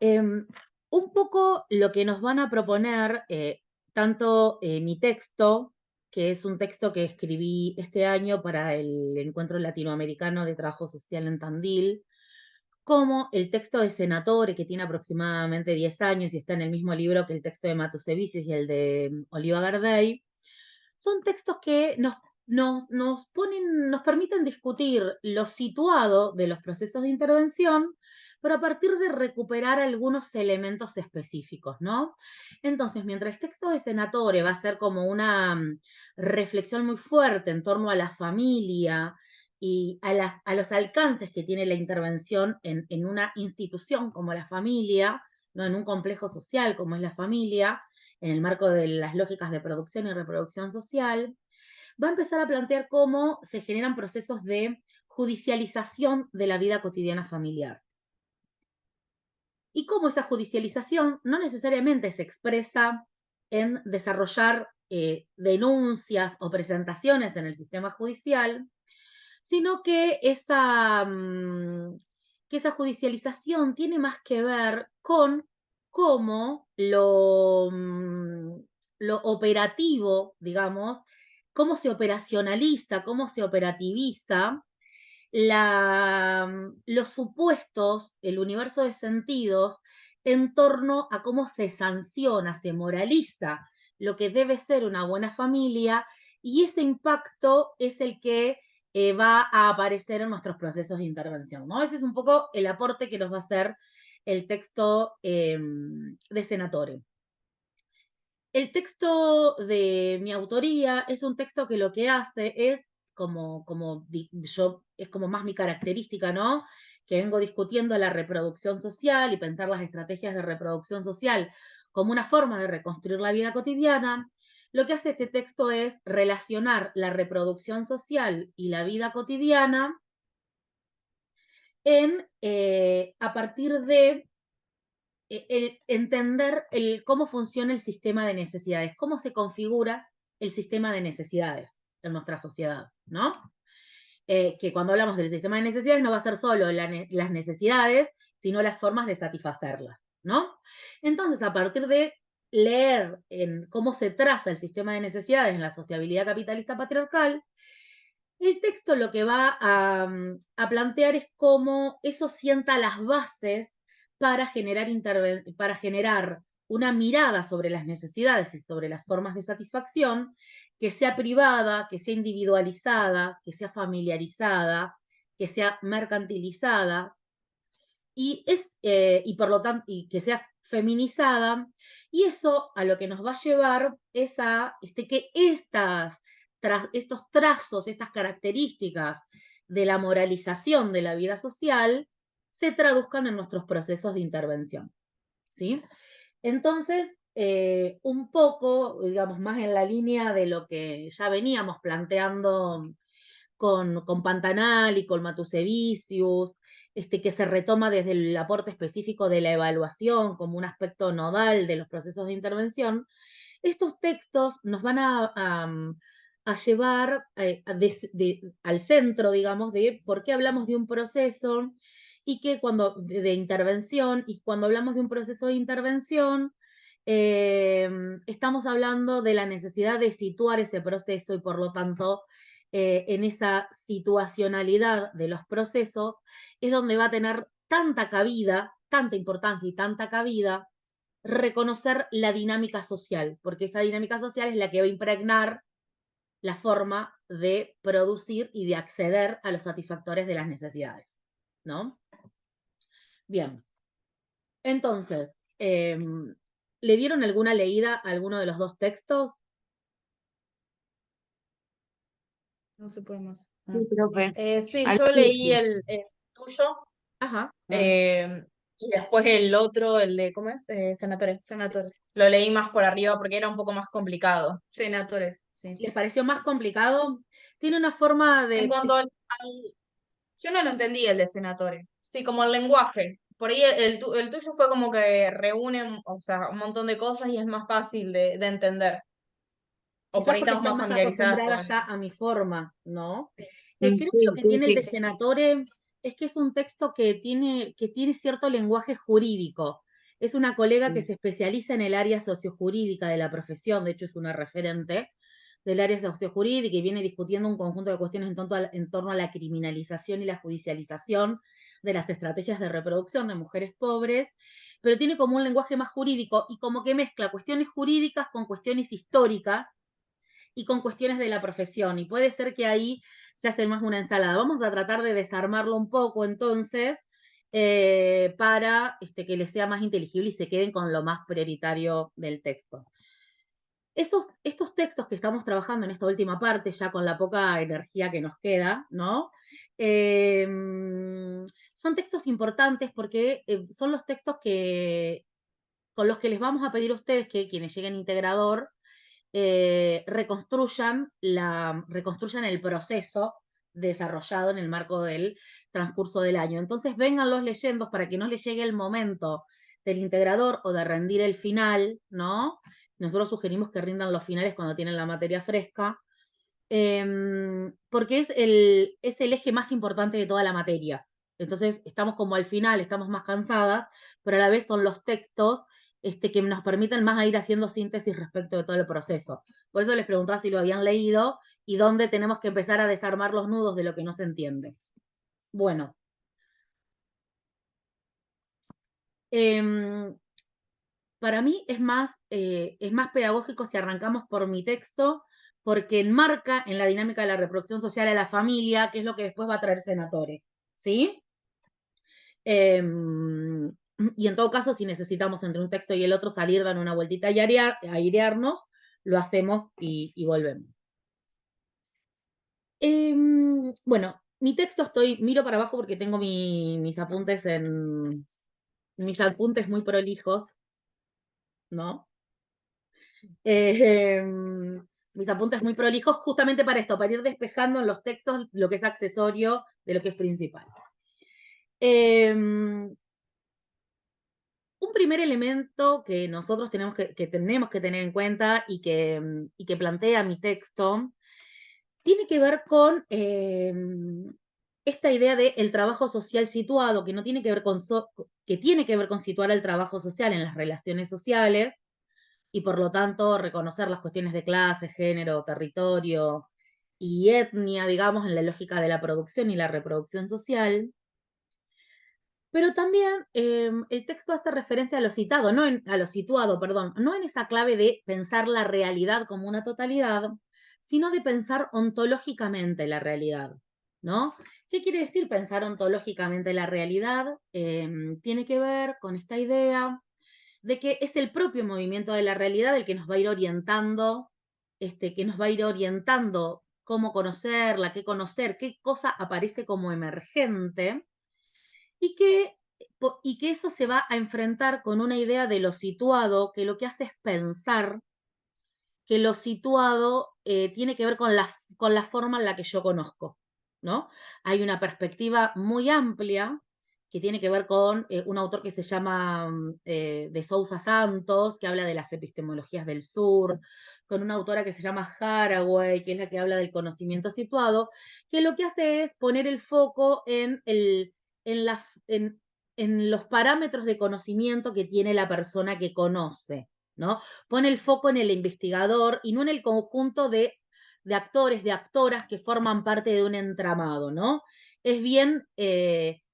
Un poco lo que nos van a proponer, tanto mi texto, que es un texto que escribí este año para el Encuentro Latinoamericano de Trabajo Social en Tandil, como el texto de Senatore, que tiene aproximadamente 10 años y está en el mismo libro que el texto de Matusevicius y el de Oliva Gardey, son textos que nos permiten discutir lo situado de los procesos de intervención, pero a partir de recuperar algunos elementos específicos, ¿no? Entonces, mientras el texto de Senatore va a ser como una reflexión muy fuerte en torno a la familia y a los alcances que tiene la intervención en una institución como la familia, ¿no? En un complejo social como es la familia, en el marco de las lógicas de producción y reproducción social, va a empezar a plantear cómo se generan procesos de judicialización de la vida cotidiana familiar. Y cómo esa judicialización no necesariamente se expresa en desarrollar denuncias o presentaciones en el sistema judicial, sino que esa judicialización tiene más que ver con cómo lo operativo, digamos, cómo se operacionaliza, cómo se operativiza los supuestos, el universo de sentidos en torno a cómo se sanciona, se moraliza lo que debe ser una buena familia, y ese impacto es el que va a aparecer en nuestros procesos de intervención, ¿no? Ese es un poco el aporte que nos va a hacer el texto de Senatore. El texto de mi autoría es un texto que lo que hace es, es como más mi característica, ¿no? Que vengo discutiendo la reproducción social y pensar las estrategias de reproducción social como una forma de reconstruir la vida cotidiana. Lo que hace este texto es relacionar la reproducción social y la vida cotidiana a partir de entender cómo funciona el sistema de necesidades, cómo se configura el sistema de necesidades en nuestra sociedad, ¿no? Que cuando hablamos del sistema de necesidades no va a ser solo las necesidades, sino las formas de satisfacerlas, ¿no? Entonces, a partir de leer en cómo se traza el sistema de necesidades en la sociabilidad capitalista patriarcal, el texto lo que va a plantear es cómo eso sienta las bases para generar una mirada sobre las necesidades y sobre las formas de satisfacción que sea privada, que sea individualizada, que sea familiarizada, que sea mercantilizada y por lo tanto y que sea feminizada, y eso a lo que nos va a llevar es a que estos trazos, estas características de la moralización de la vida social se traduzcan en nuestros procesos de intervención, ¿sí? Entonces, un poco, digamos, más en la línea de lo que ya veníamos planteando con Pantanal y con Matusevicius, que se retoma desde el aporte específico de la evaluación como un aspecto nodal de los procesos de intervención, estos textos nos van a llevar al centro, digamos, de por qué hablamos de un proceso y que de intervención, y cuando hablamos de un proceso de intervención, estamos hablando de la necesidad de situar ese proceso y por lo tanto en esa situacionalidad de los procesos es donde va a tener tanta cabida, tanta importancia y tanta cabida reconocer la dinámica social, porque esa dinámica social es la que va a impregnar la forma de producir y de acceder a los satisfactores de las necesidades, ¿no? Bien, entonces, ¿le dieron alguna leída a alguno de los dos textos? No se puede más. Sí, profe. Sí, Algo yo leí así. el tuyo, Ajá. y después el otro, el de, ¿cómo es? Senatores. Senatores. Lo leí más por arriba porque era un poco más complicado. Senatores, sí. ¿Les pareció más complicado? Tiene una forma En de... cuanto yo no lo entendí el de senatores. Sí, como el lenguaje. Por ahí el tuyo fue como que reúne, o sea, un montón de cosas y es más fácil de entender. O por Quizás ahí porque estamos estoy más más familiarizadas acostumbrada con... ya a mi forma, ¿no? Creo que lo Sí, que sí, tiene el de sí. Senatore es que es un texto que tiene cierto lenguaje jurídico. Es una colega que Sí. se especializa en el área sociojurídica de la profesión, de hecho es una referente del área sociojurídica y viene discutiendo un conjunto de cuestiones en torno a la criminalización y la judicialización de las estrategias de reproducción de mujeres pobres, pero tiene como un lenguaje más jurídico y como que mezcla cuestiones jurídicas con cuestiones históricas y con cuestiones de la profesión. Y puede ser que ahí se hace más una ensalada. Vamos a tratar de desarmarlo un poco entonces para que les sea más inteligible y se queden con lo más prioritario del texto. Estos textos que estamos trabajando en esta última parte, ya con la poca energía que nos queda, ¿no? Son textos importantes porque son los textos con los que les vamos a pedir a ustedes que quienes lleguen a integrador reconstruyan el proceso desarrollado en el marco del transcurso del año. Entonces, vénganlos leyendo para que no les llegue el momento del integrador o de rendir el final, ¿no? Nosotros sugerimos que rindan los finales cuando tienen la materia fresca, porque es el eje más importante de toda la materia. Entonces, estamos como al final, estamos más cansadas, pero a la vez son los textos que nos permiten más a ir haciendo síntesis respecto de todo el proceso. Por eso les preguntaba si lo habían leído y dónde tenemos que empezar a desarmar los nudos de lo que no se entiende. Bueno. Para mí es más pedagógico si arrancamos por mi texto, porque enmarca en la dinámica de la reproducción social a la familia, que es lo que después va a traer Senatore, ¿sí? Y en todo caso, si necesitamos entre un texto y el otro salir, dar una vueltita y airearnos, lo hacemos y volvemos. Bueno, mi texto miro para abajo porque tengo mis apuntes muy prolijos, ¿no? Mis apuntes muy prolijos justamente para esto, para ir despejando en los textos lo que es accesorio de lo que es principal. Un primer elemento que nosotros tenemos que tener en cuenta y que plantea mi texto tiene que ver con esta idea del trabajo social situado, que no tiene que ver que tiene que ver con situar el trabajo social en las relaciones sociales y por lo tanto reconocer las cuestiones de clase, género, territorio y etnia, digamos, en la lógica de la producción y la reproducción social. Pero también el texto hace referencia a lo citado, a lo situado, perdón, no en esa clave de pensar la realidad como una totalidad, sino de pensar ontológicamente la realidad, ¿no? ¿Qué quiere decir pensar ontológicamente la realidad? Tiene que ver con esta idea de que es el propio movimiento de la realidad el que nos va a ir orientando, que nos va a ir orientando cómo conocerla, qué conocer, qué cosa aparece como emergente, y que eso se va a enfrentar con una idea de lo situado, que lo que hace es pensar que lo situado tiene que ver con la forma en la que yo conozco, ¿no? Hay una perspectiva muy amplia que tiene que ver con un autor que se llama de Sousa Santos, que habla de las epistemologías del sur, con una autora que se llama Haraway, que es la que habla del conocimiento situado, que lo que hace es poner el foco en, la, en los parámetros de conocimiento que tiene la persona que conoce, ¿no? Pone el foco en el investigador y no en el conjunto de actores, de actoras que forman parte de un entramado, ¿no? Es bien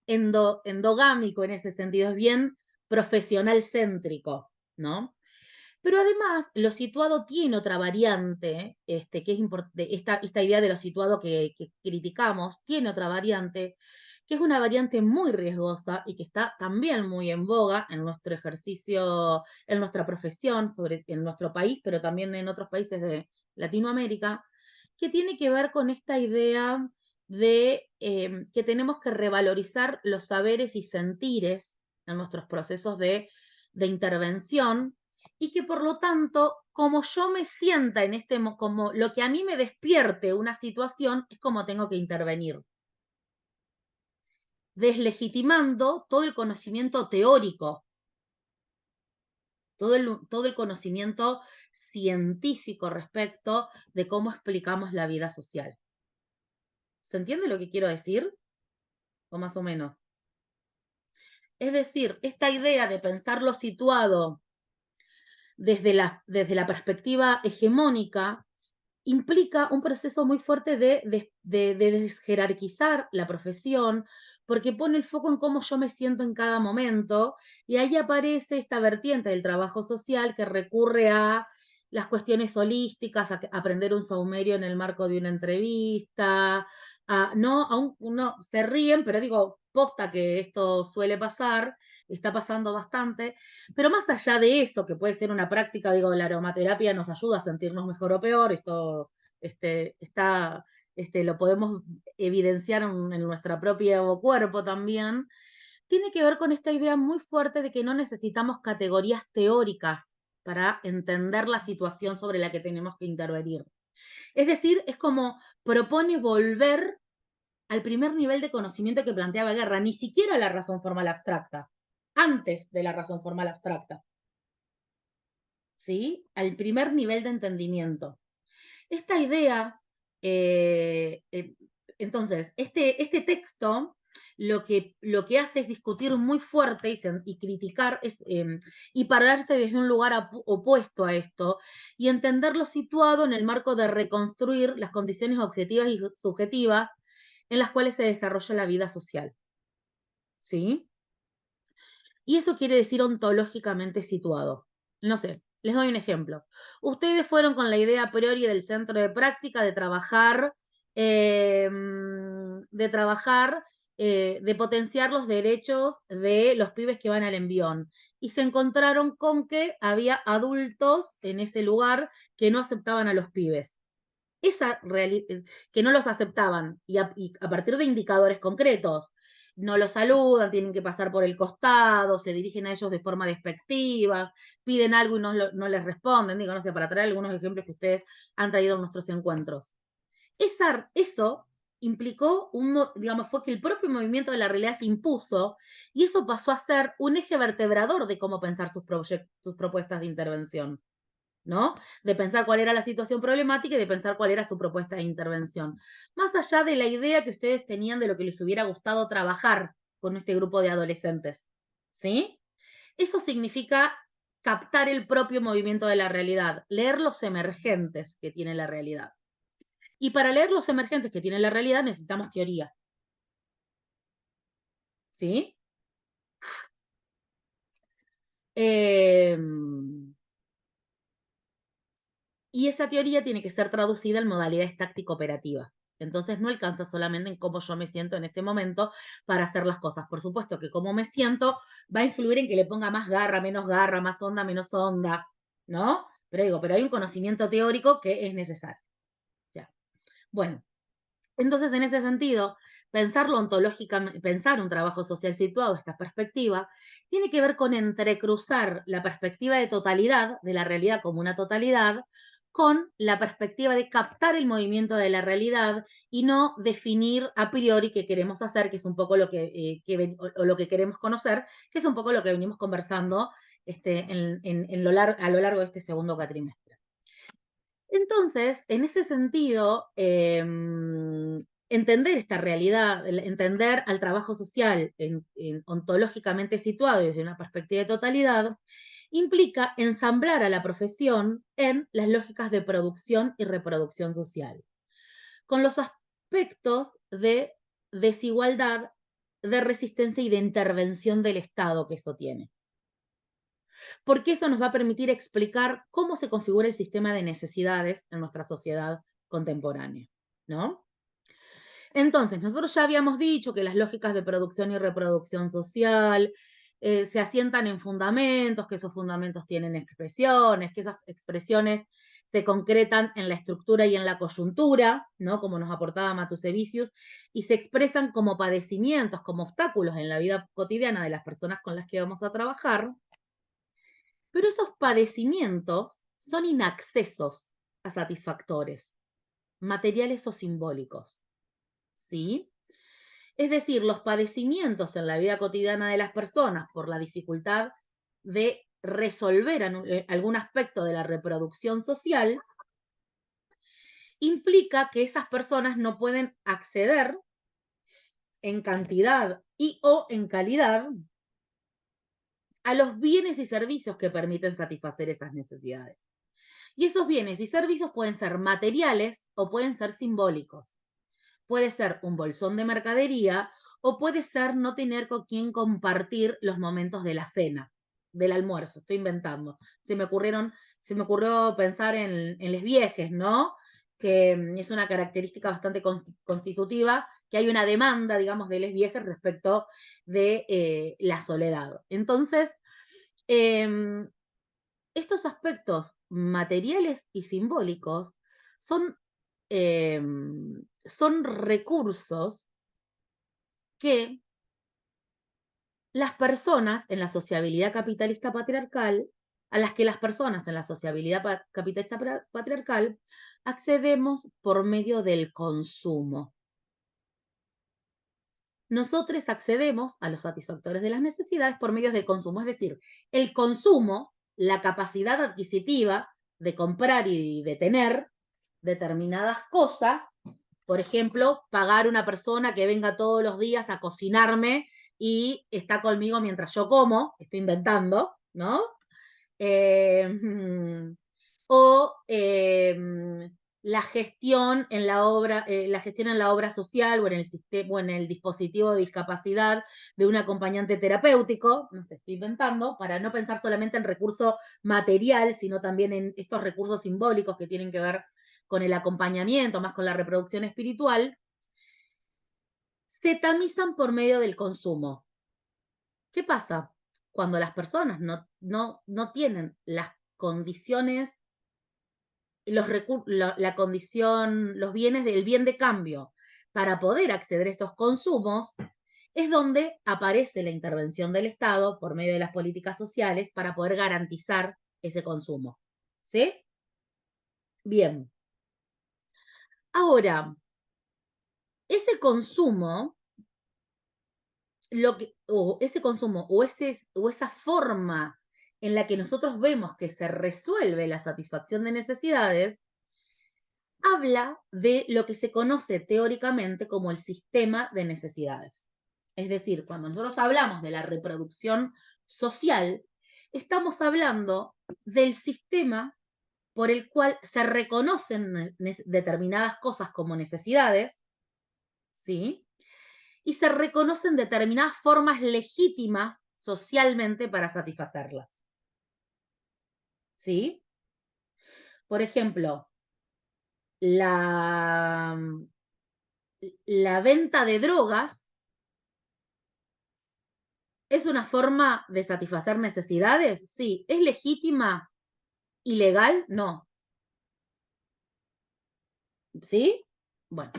endogámico en ese sentido, es bien profesional céntrico, ¿no? Pero además, lo situado tiene otra variante, que es esta idea de lo situado que criticamos, tiene otra variante, que es una variante muy riesgosa y que está también muy en boga en nuestro ejercicio, en nuestra profesión, en nuestro país, pero también en otros países de Latinoamérica, que tiene que ver con esta idea de que tenemos que revalorizar los saberes y sentires en nuestros procesos de intervención y que por lo tanto, como yo me sienta como lo que a mí me despierte una situación, es como tengo que intervenir, deslegitimando todo el conocimiento teórico, todo el conocimiento científico respecto de cómo explicamos la vida social. ¿Se entiende lo que quiero decir? O más o menos. Es decir, esta idea de pensarlo situado desde la perspectiva hegemónica implica un proceso muy fuerte de desjerarquizar la profesión, porque pone el foco en cómo yo me siento en cada momento, y ahí aparece esta vertiente del trabajo social que recurre a las cuestiones holísticas, a aprender un saumerio en el marco de una entrevista, no, aún uno se ríen, pero digo, posta que esto suele pasar, está pasando bastante, pero más allá de eso, que puede ser una práctica, digo, la aromaterapia nos ayuda a sentirnos mejor o peor, esto está, lo podemos evidenciar en nuestro propio cuerpo también, tiene que ver con esta idea muy fuerte de que no necesitamos categorías teóricas para entender la situación sobre la que tenemos que intervenir. Es decir, es como propone volver al primer nivel de conocimiento que planteaba Guerra, ni siquiera la razón formal abstracta, antes de la razón formal abstracta, ¿sí? Al primer nivel de entendimiento. Esta idea, eh, eh, entonces, este texto lo que hace es discutir muy fuerte y criticar y pararse desde un lugar opuesto a esto y entenderlo situado en el marco de reconstruir las condiciones objetivas y subjetivas en las cuales se desarrolla la vida social. ¿Sí? Y eso quiere decir ontológicamente situado. No sé, les doy un ejemplo. Ustedes fueron con la idea a priori del centro de práctica de potenciar los derechos de los pibes que van al envión. Y se encontraron con que había adultos en ese lugar que no aceptaban a los pibes. Que no los aceptaban y a partir de indicadores concretos no los saludan, tienen que pasar por el costado, se dirigen a ellos de forma despectiva, piden algo y no les responden, digo, no sé, para traer algunos ejemplos que ustedes han traído en nuestros encuentros. Eso implicó, digamos, fue que el propio movimiento de la realidad se impuso y eso pasó a ser un eje vertebrador de cómo pensar sus propuestas de intervención. ¿No? De pensar cuál era la situación problemática y de pensar cuál era su propuesta de intervención. Más allá de la idea que ustedes tenían de lo que les hubiera gustado trabajar con este grupo de adolescentes. ¿Sí? Eso significa captar el propio movimiento de la realidad, leer los emergentes que tiene la realidad. Y para leer los emergentes que tiene la realidad necesitamos teoría. ¿Sí? Eh, Y esa teoría tiene que ser traducida en modalidades táctico-operativas. Entonces no alcanza solamente en cómo yo me siento en este momento para hacer las cosas. Por supuesto que cómo me siento va a influir en que le ponga más garra, más onda, menos onda, ¿no? Pero hay un conocimiento teórico que es necesario. Ya. Bueno, entonces en ese sentido, pensarlo ontológicamente, pensar un trabajo social situado, esta perspectiva, tiene que ver con entrecruzar la perspectiva de totalidad, de la realidad como una totalidad, con la perspectiva de captar el movimiento de la realidad y no definir a priori qué queremos hacer, que es un poco lo o lo que queremos conocer, que es un poco lo que venimos conversando a lo largo de este segundo cuatrimestre. Entonces, en ese sentido, entender esta realidad, entender al trabajo social ontológicamente situado desde una perspectiva de totalidad, implica ensamblar a la profesión en las lógicas de producción y reproducción social, con los aspectos de desigualdad, de resistencia y de intervención del Estado que eso tiene. Porque eso nos va a permitir explicar cómo se configura el sistema de necesidades en nuestra sociedad contemporánea, ¿no? Entonces, nosotros ya habíamos dicho que las lógicas de producción y reproducción social se asientan en fundamentos, que esos fundamentos tienen expresiones, que esas expresiones se concretan en la estructura y en la coyuntura, ¿no? Como nos aportaba Matusevicius, y se expresan como padecimientos, como obstáculos en la vida cotidiana de las personas con las que vamos a trabajar, pero esos padecimientos son inaccesos a satisfactores, materiales o simbólicos. ¿Sí? Es decir, los padecimientos en la vida cotidiana de las personas por la dificultad de resolver algún aspecto de la reproducción social implica que esas personas no pueden acceder en cantidad y o en calidad a los bienes y servicios que permiten satisfacer esas necesidades. Y esos bienes y servicios pueden ser materiales o pueden ser simbólicos. Puede ser un bolsón de mercadería o puede ser no tener con quién compartir los momentos de la cena, del almuerzo, estoy inventando. Se me ocurrió pensar en les viejes, ¿no? Que es una característica bastante constitutiva, que hay una demanda, digamos, de les viejes respecto de la soledad. Entonces, estos aspectos materiales y simbólicos son, son recursos que las personas en la sociabilidad capitalista patriarcal, a las que las personas en la sociabilidad capitalista patriarcal accedemos por medio del consumo. Nosotros accedemos a los satisfactores de las necesidades por medio del consumo, es decir, el consumo, la capacidad adquisitiva de comprar y de tener determinadas cosas, por ejemplo, pagar una persona que venga todos los días a cocinarme y está conmigo mientras yo como, estoy inventando, ¿no? O la gestión en la obra social o en el sistema o en el dispositivo de discapacidad de un acompañante terapéutico, no sé, estoy inventando, para no pensar solamente en recurso material, sino también en estos recursos simbólicos que tienen que ver con el acompañamiento, más con la reproducción espiritual, se tamizan por medio del consumo. ¿Qué pasa? Cuando las personas no tienen las condiciones, la condición, los bienes del bien de cambio para poder acceder a esos consumos, es donde aparece la intervención del Estado por medio de las políticas sociales para poder garantizar ese consumo. ¿Sí? Bien. Ahora, ese consumo, o ese consumo, o esa forma en la que nosotros vemos que se resuelve la satisfacción de necesidades, habla de lo que se conoce teóricamente como el sistema de necesidades. Es decir, cuando nosotros hablamos de la reproducción social, estamos hablando del sistema por el cual se reconocen determinadas cosas como necesidades, ¿sí? Y se reconocen determinadas formas legítimas socialmente para satisfacerlas, ¿sí? Por ejemplo, la, la venta de drogas es una forma de satisfacer necesidades, sí. ¿Es legítima? ¿Ilegal? No. ¿Sí? Bueno.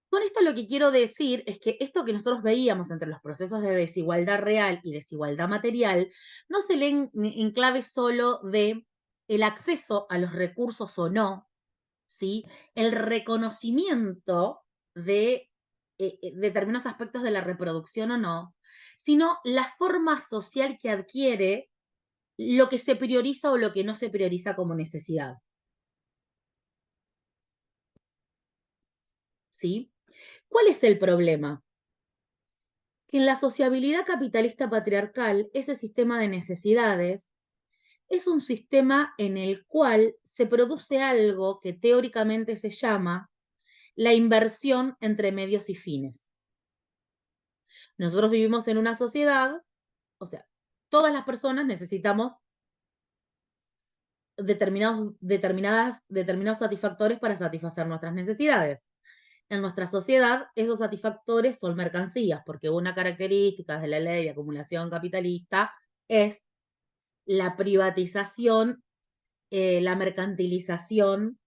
Con esto lo que quiero decir es que esto que nosotros veíamos entre los procesos de desigualdad real y desigualdad material no se lee en clave solo de el acceso a los recursos o no, ¿sí? El reconocimiento de determinados aspectos de la reproducción o no, sino la forma social que adquiere lo que se prioriza o lo que no se prioriza como necesidad. ¿Sí? ¿Cuál es el problema? Que en la sociabilidad capitalista patriarcal, ese sistema de necesidades es un sistema en el cual se produce algo que teóricamente se llama la inversión entre medios y fines. Nosotros vivimos en una sociedad, o sea, todas las personas necesitamos determinados satisfactores para satisfacer nuestras necesidades. En nuestra sociedad, esos satisfactores son mercancías, porque una característica de la ley de acumulación capitalista es la privatización, la mercantilización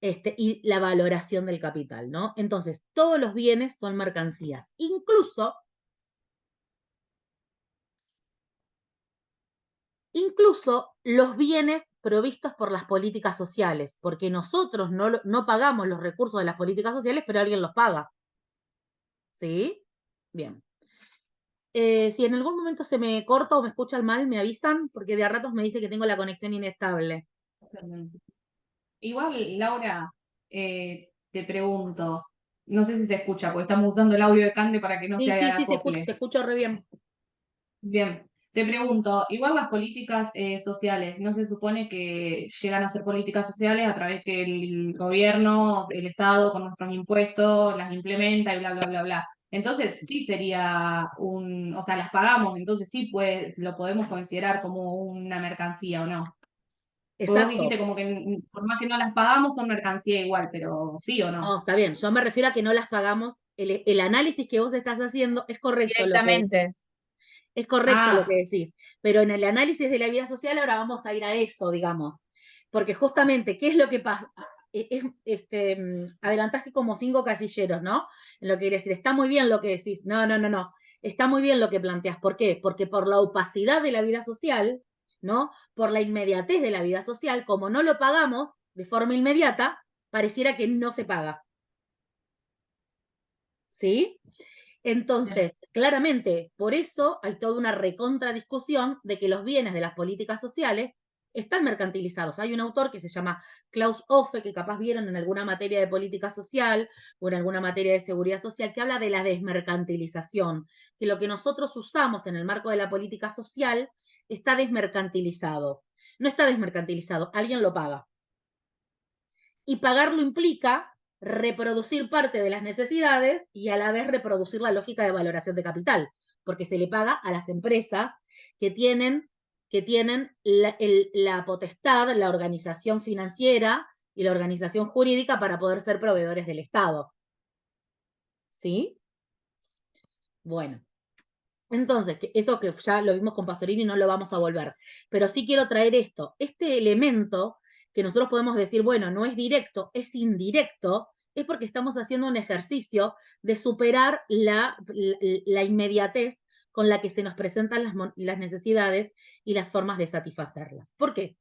y la valoración del capital, ¿no? Entonces, todos los bienes son mercancías, incluso los bienes provistos por las políticas sociales, porque nosotros no pagamos los recursos de las políticas sociales, pero alguien los paga. ¿Sí? Bien. Si en algún momento se me corta o me escuchan mal, me avisan, porque de a ratos me dice que tengo la conexión inestable. Igual, Laura, te pregunto, No sé si se escucha, porque estamos usando el audio de Cande para que no se Sí, sí, haga sí, acople. te escucho re bien. Bien, te pregunto, igual las políticas sociales, ¿no se supone que llegan a ser políticas sociales a través que el gobierno, el Estado con nuestros impuestos las implementa y bla, bla, bla, bla? Entonces sí sería o sea, las pagamos, entonces sí lo podemos considerar como una mercancía o no. Porque vos Exacto. dijiste como que por más que no las pagamos son mercancía igual, pero sí o no. No, está bien. Yo me refiero a que no las pagamos. El análisis que vos estás haciendo es correcto lo que Directamente. decís. Es correcto lo que Ah, decís. Pero en el análisis de la vida social ahora vamos a ir a eso, digamos. Porque justamente, ¿qué es lo que pasa? Adelantaste como 5 casilleros, ¿no? En lo que quiere decir, está muy bien lo que decís. No, no, no, no. Está muy bien lo que planteas. ¿Por qué? Porque por la opacidad de la vida social, ¿no? Por la inmediatez de la vida social, como no lo pagamos de forma inmediata, pareciera que no se paga. ¿Sí? bien. Entonces, claramente, por eso hay toda una recontradiscusión de que los bienes de las políticas sociales están mercantilizados. Hay un autor que se llama Klaus Offe, que capaz vieron en alguna materia de política social o en alguna materia de seguridad social, que habla de la desmercantilización, que lo que nosotros usamos en el marco de la política social está desmercantilizado. No está desmercantilizado, alguien lo paga. Y pagarlo implica reproducir parte de las necesidades y a la vez reproducir la lógica de valoración de capital, porque se le paga a las empresas que tienen la potestad, la organización financiera y la organización jurídica para poder ser proveedores del Estado. ¿Sí? Bueno, entonces, eso que ya lo vimos con Pastorini no lo vamos a volver, pero sí quiero traer esto, este elemento que nosotros podemos decir, bueno, no es directo, es indirecto, es porque estamos haciendo un ejercicio de superar la inmediatez con la que se nos presentan las necesidades y las formas de satisfacerlas. ¿Por qué?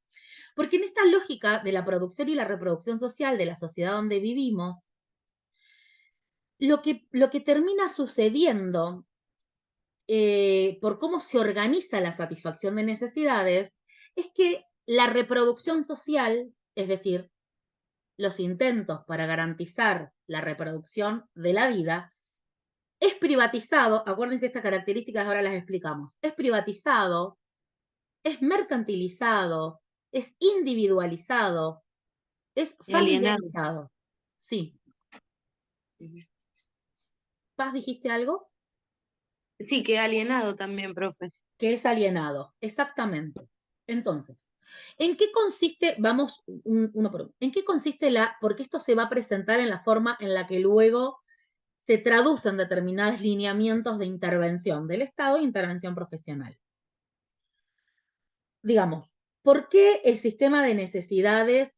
Porque en esta lógica de la producción y la reproducción social de la sociedad donde vivimos, lo que termina sucediendo por cómo se organiza la satisfacción de necesidades, es que la reproducción social, es decir, los intentos para garantizar la reproducción de la vida, es privatizado, acuérdense estas características, ahora las explicamos, es privatizado, es mercantilizado, es individualizado, es Y alienado. familiarizado. Sí. ¿Paz dijiste algo? Sí, que alienado también, profe. Que es alienado, exactamente. Entonces, ¿en qué consiste, vamos uno por uno, en qué consiste porque esto se va a presentar en la forma en la que luego se traducen determinados lineamientos de intervención del Estado e intervención profesional? Digamos, ¿por qué el sistema de necesidades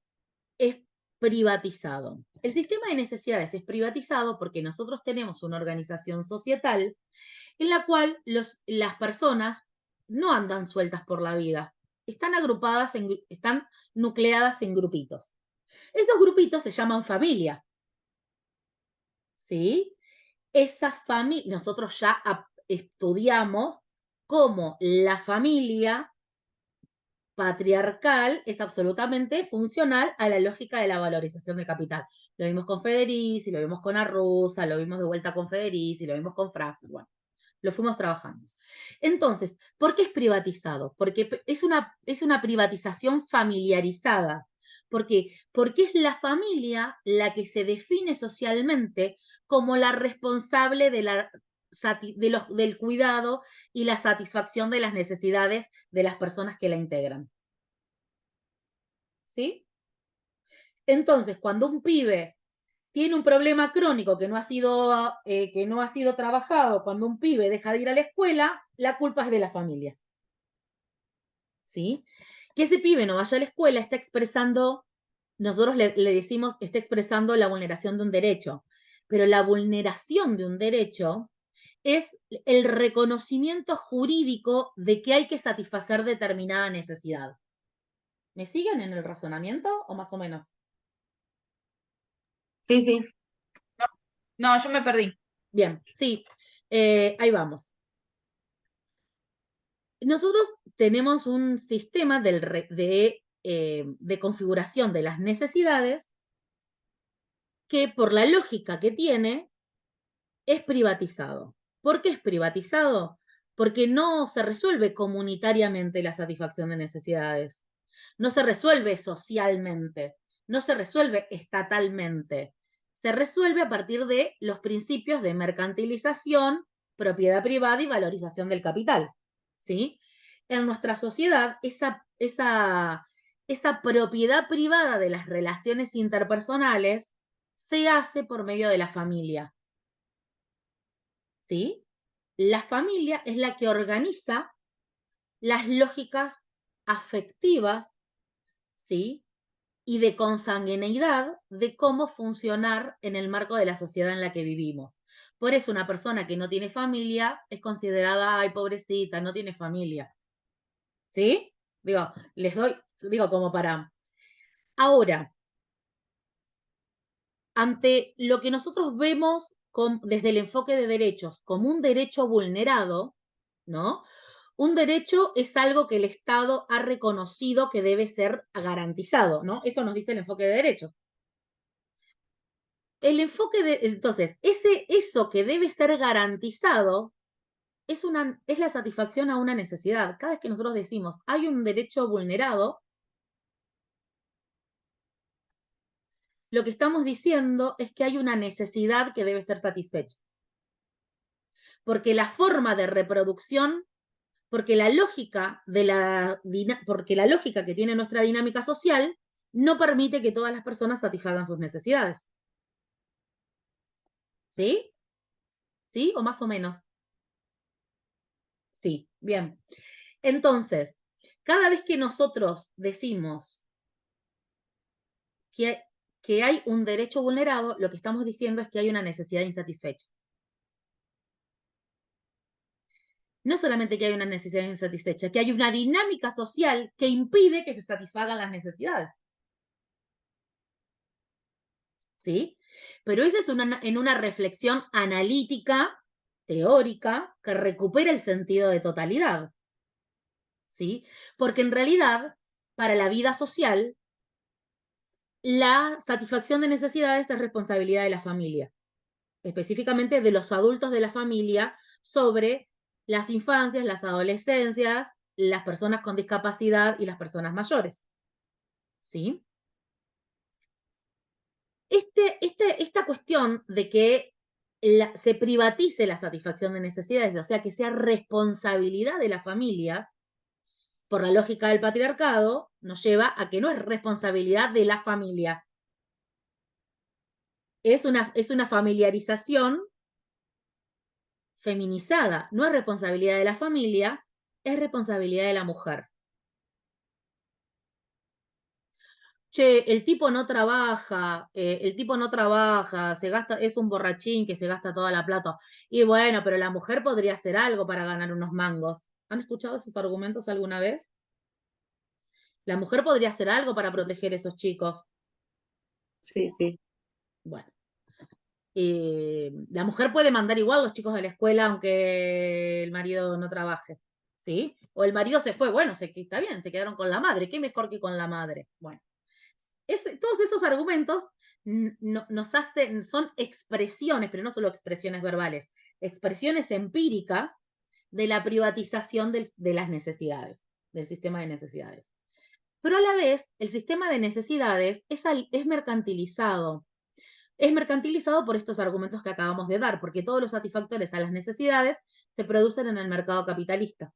es privatizado? El sistema de necesidades es privatizado porque nosotros tenemos una organización societal en la cual las personas no andan sueltas por la vida, están agrupadas, están nucleadas en grupitos. Esos grupitos se llaman familia, ¿sí? Esa familia, nosotros ya estudiamos cómo la familia patriarcal es absolutamente funcional a la lógica de la valorización del capital. Lo vimos con Federici, lo vimos con Arruza, lo vimos de vuelta con Federici, lo vimos con Frasco, bueno, lo fuimos trabajando. Entonces, ¿por qué es privatizado? Porque es una privatización familiarizada. ¿Por qué? Porque es la familia la que se define socialmente como la responsable del cuidado y la satisfacción de las necesidades de las personas que la integran. ¿Sí? Entonces, cuando un pibe tiene un problema crónico que no ha sido trabajado, cuando un pibe deja de ir a la escuela, la culpa es de la familia. ¿Sí? Que ese pibe no vaya a la escuela está expresando, nosotros le decimos, está expresando la vulneración de un derecho, pero la vulneración de un derecho es el reconocimiento jurídico de que hay que satisfacer determinada necesidad. ¿Me siguen en el razonamiento o más o menos? Sí, sí. No, yo me perdí. Bien, sí, ahí vamos. Nosotros tenemos un sistema de configuración de las necesidades que por la lógica que tiene, es privatizado. ¿Por qué es privatizado? Porque no se resuelve comunitariamente la satisfacción de necesidades, no se resuelve socialmente, no se resuelve estatalmente, se resuelve a partir de los principios de mercantilización, propiedad privada y valorización del capital. ¿Sí? En nuestra sociedad, esa propiedad privada de las relaciones interpersonales se hace por medio de la familia. ¿Sí? La familia es la que organiza las lógicas afectivas, ¿sí? Y de consanguineidad de cómo funcionar en el marco de la sociedad en la que vivimos. Por eso una persona que no tiene familia es considerada, ay, pobrecita, no tiene familia. ¿Sí? Digo, como para... Ahora, ante lo que nosotros vemos desde el enfoque de derechos como un derecho vulnerado, ¿no? Un derecho es algo que el Estado ha reconocido que debe ser garantizado, ¿no? Eso nos dice el enfoque de derechos. Entonces, eso que debe ser garantizado es la satisfacción a una necesidad. Cada vez que nosotros decimos hay un derecho vulnerado, lo que estamos diciendo es que hay una necesidad que debe ser satisfecha. Porque la forma de reproducción, porque la lógica que tiene nuestra dinámica social no permite que todas las personas satisfagan sus necesidades. ¿Sí? ¿Sí? ¿O más o menos? Sí, bien. Entonces, cada vez que nosotros decimos que hay un derecho vulnerado, lo que estamos diciendo es que hay una necesidad insatisfecha. No solamente que hay una necesidad insatisfecha, que hay una dinámica social que impide que se satisfagan las necesidades. ¿Sí? Pero eso es en una reflexión analítica, teórica, que recupera el sentido de totalidad. ¿Sí? Porque en realidad, para la vida social, la satisfacción de necesidades es responsabilidad de la familia, específicamente de los adultos de la familia, sobre las infancias, las adolescencias, las personas con discapacidad y las personas mayores. ¿Sí? Esta cuestión de que se privatice la satisfacción de necesidades, o sea, que sea responsabilidad de las familias, por la lógica del patriarcado, nos lleva a que no es responsabilidad de la familia. Es una familiarización feminizada. No es responsabilidad de la familia, es responsabilidad de la mujer. Che, el tipo no trabaja, se gasta, es un borrachín que se gasta toda la plata. Y bueno, pero la mujer podría hacer algo para ganar unos mangos. ¿Han escuchado esos argumentos alguna vez? La mujer podría hacer algo para proteger a esos chicos. Sí, sí. Bueno, la mujer puede mandar igual a los chicos de la escuela aunque el marido no trabaje, ¿sí? O el marido se fue, bueno, está bien, se quedaron con la madre, qué mejor que con la madre. Bueno, todos esos argumentos nos hacen, son expresiones, pero no solo expresiones verbales, expresiones empíricas de la privatización de las necesidades, del sistema de necesidades. Pero a la vez, el sistema de necesidades es mercantilizado. Es mercantilizado por estos argumentos que acabamos de dar, porque todos los satisfactores a las necesidades se producen en el mercado capitalista.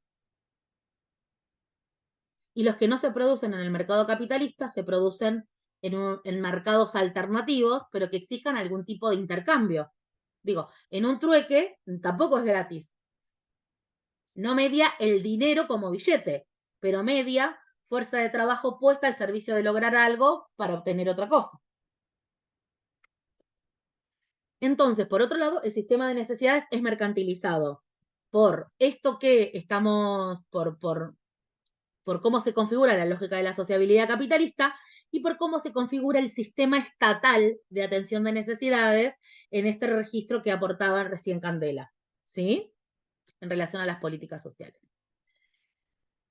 Y los que no se producen en el mercado capitalista se producen en mercados alternativos, pero que exijan algún tipo de intercambio. Digo, en un trueque tampoco es gratis. No media el dinero como billete, pero media fuerza de trabajo puesta al servicio de lograr algo para obtener otra cosa. Entonces, por otro lado, el sistema de necesidades es mercantilizado por esto que estamos, por cómo se configura la lógica de la sociabilidad capitalista y por cómo se configura el sistema estatal de atención de necesidades en este registro que aportaba recién Candela, ¿sí? En relación a las políticas sociales.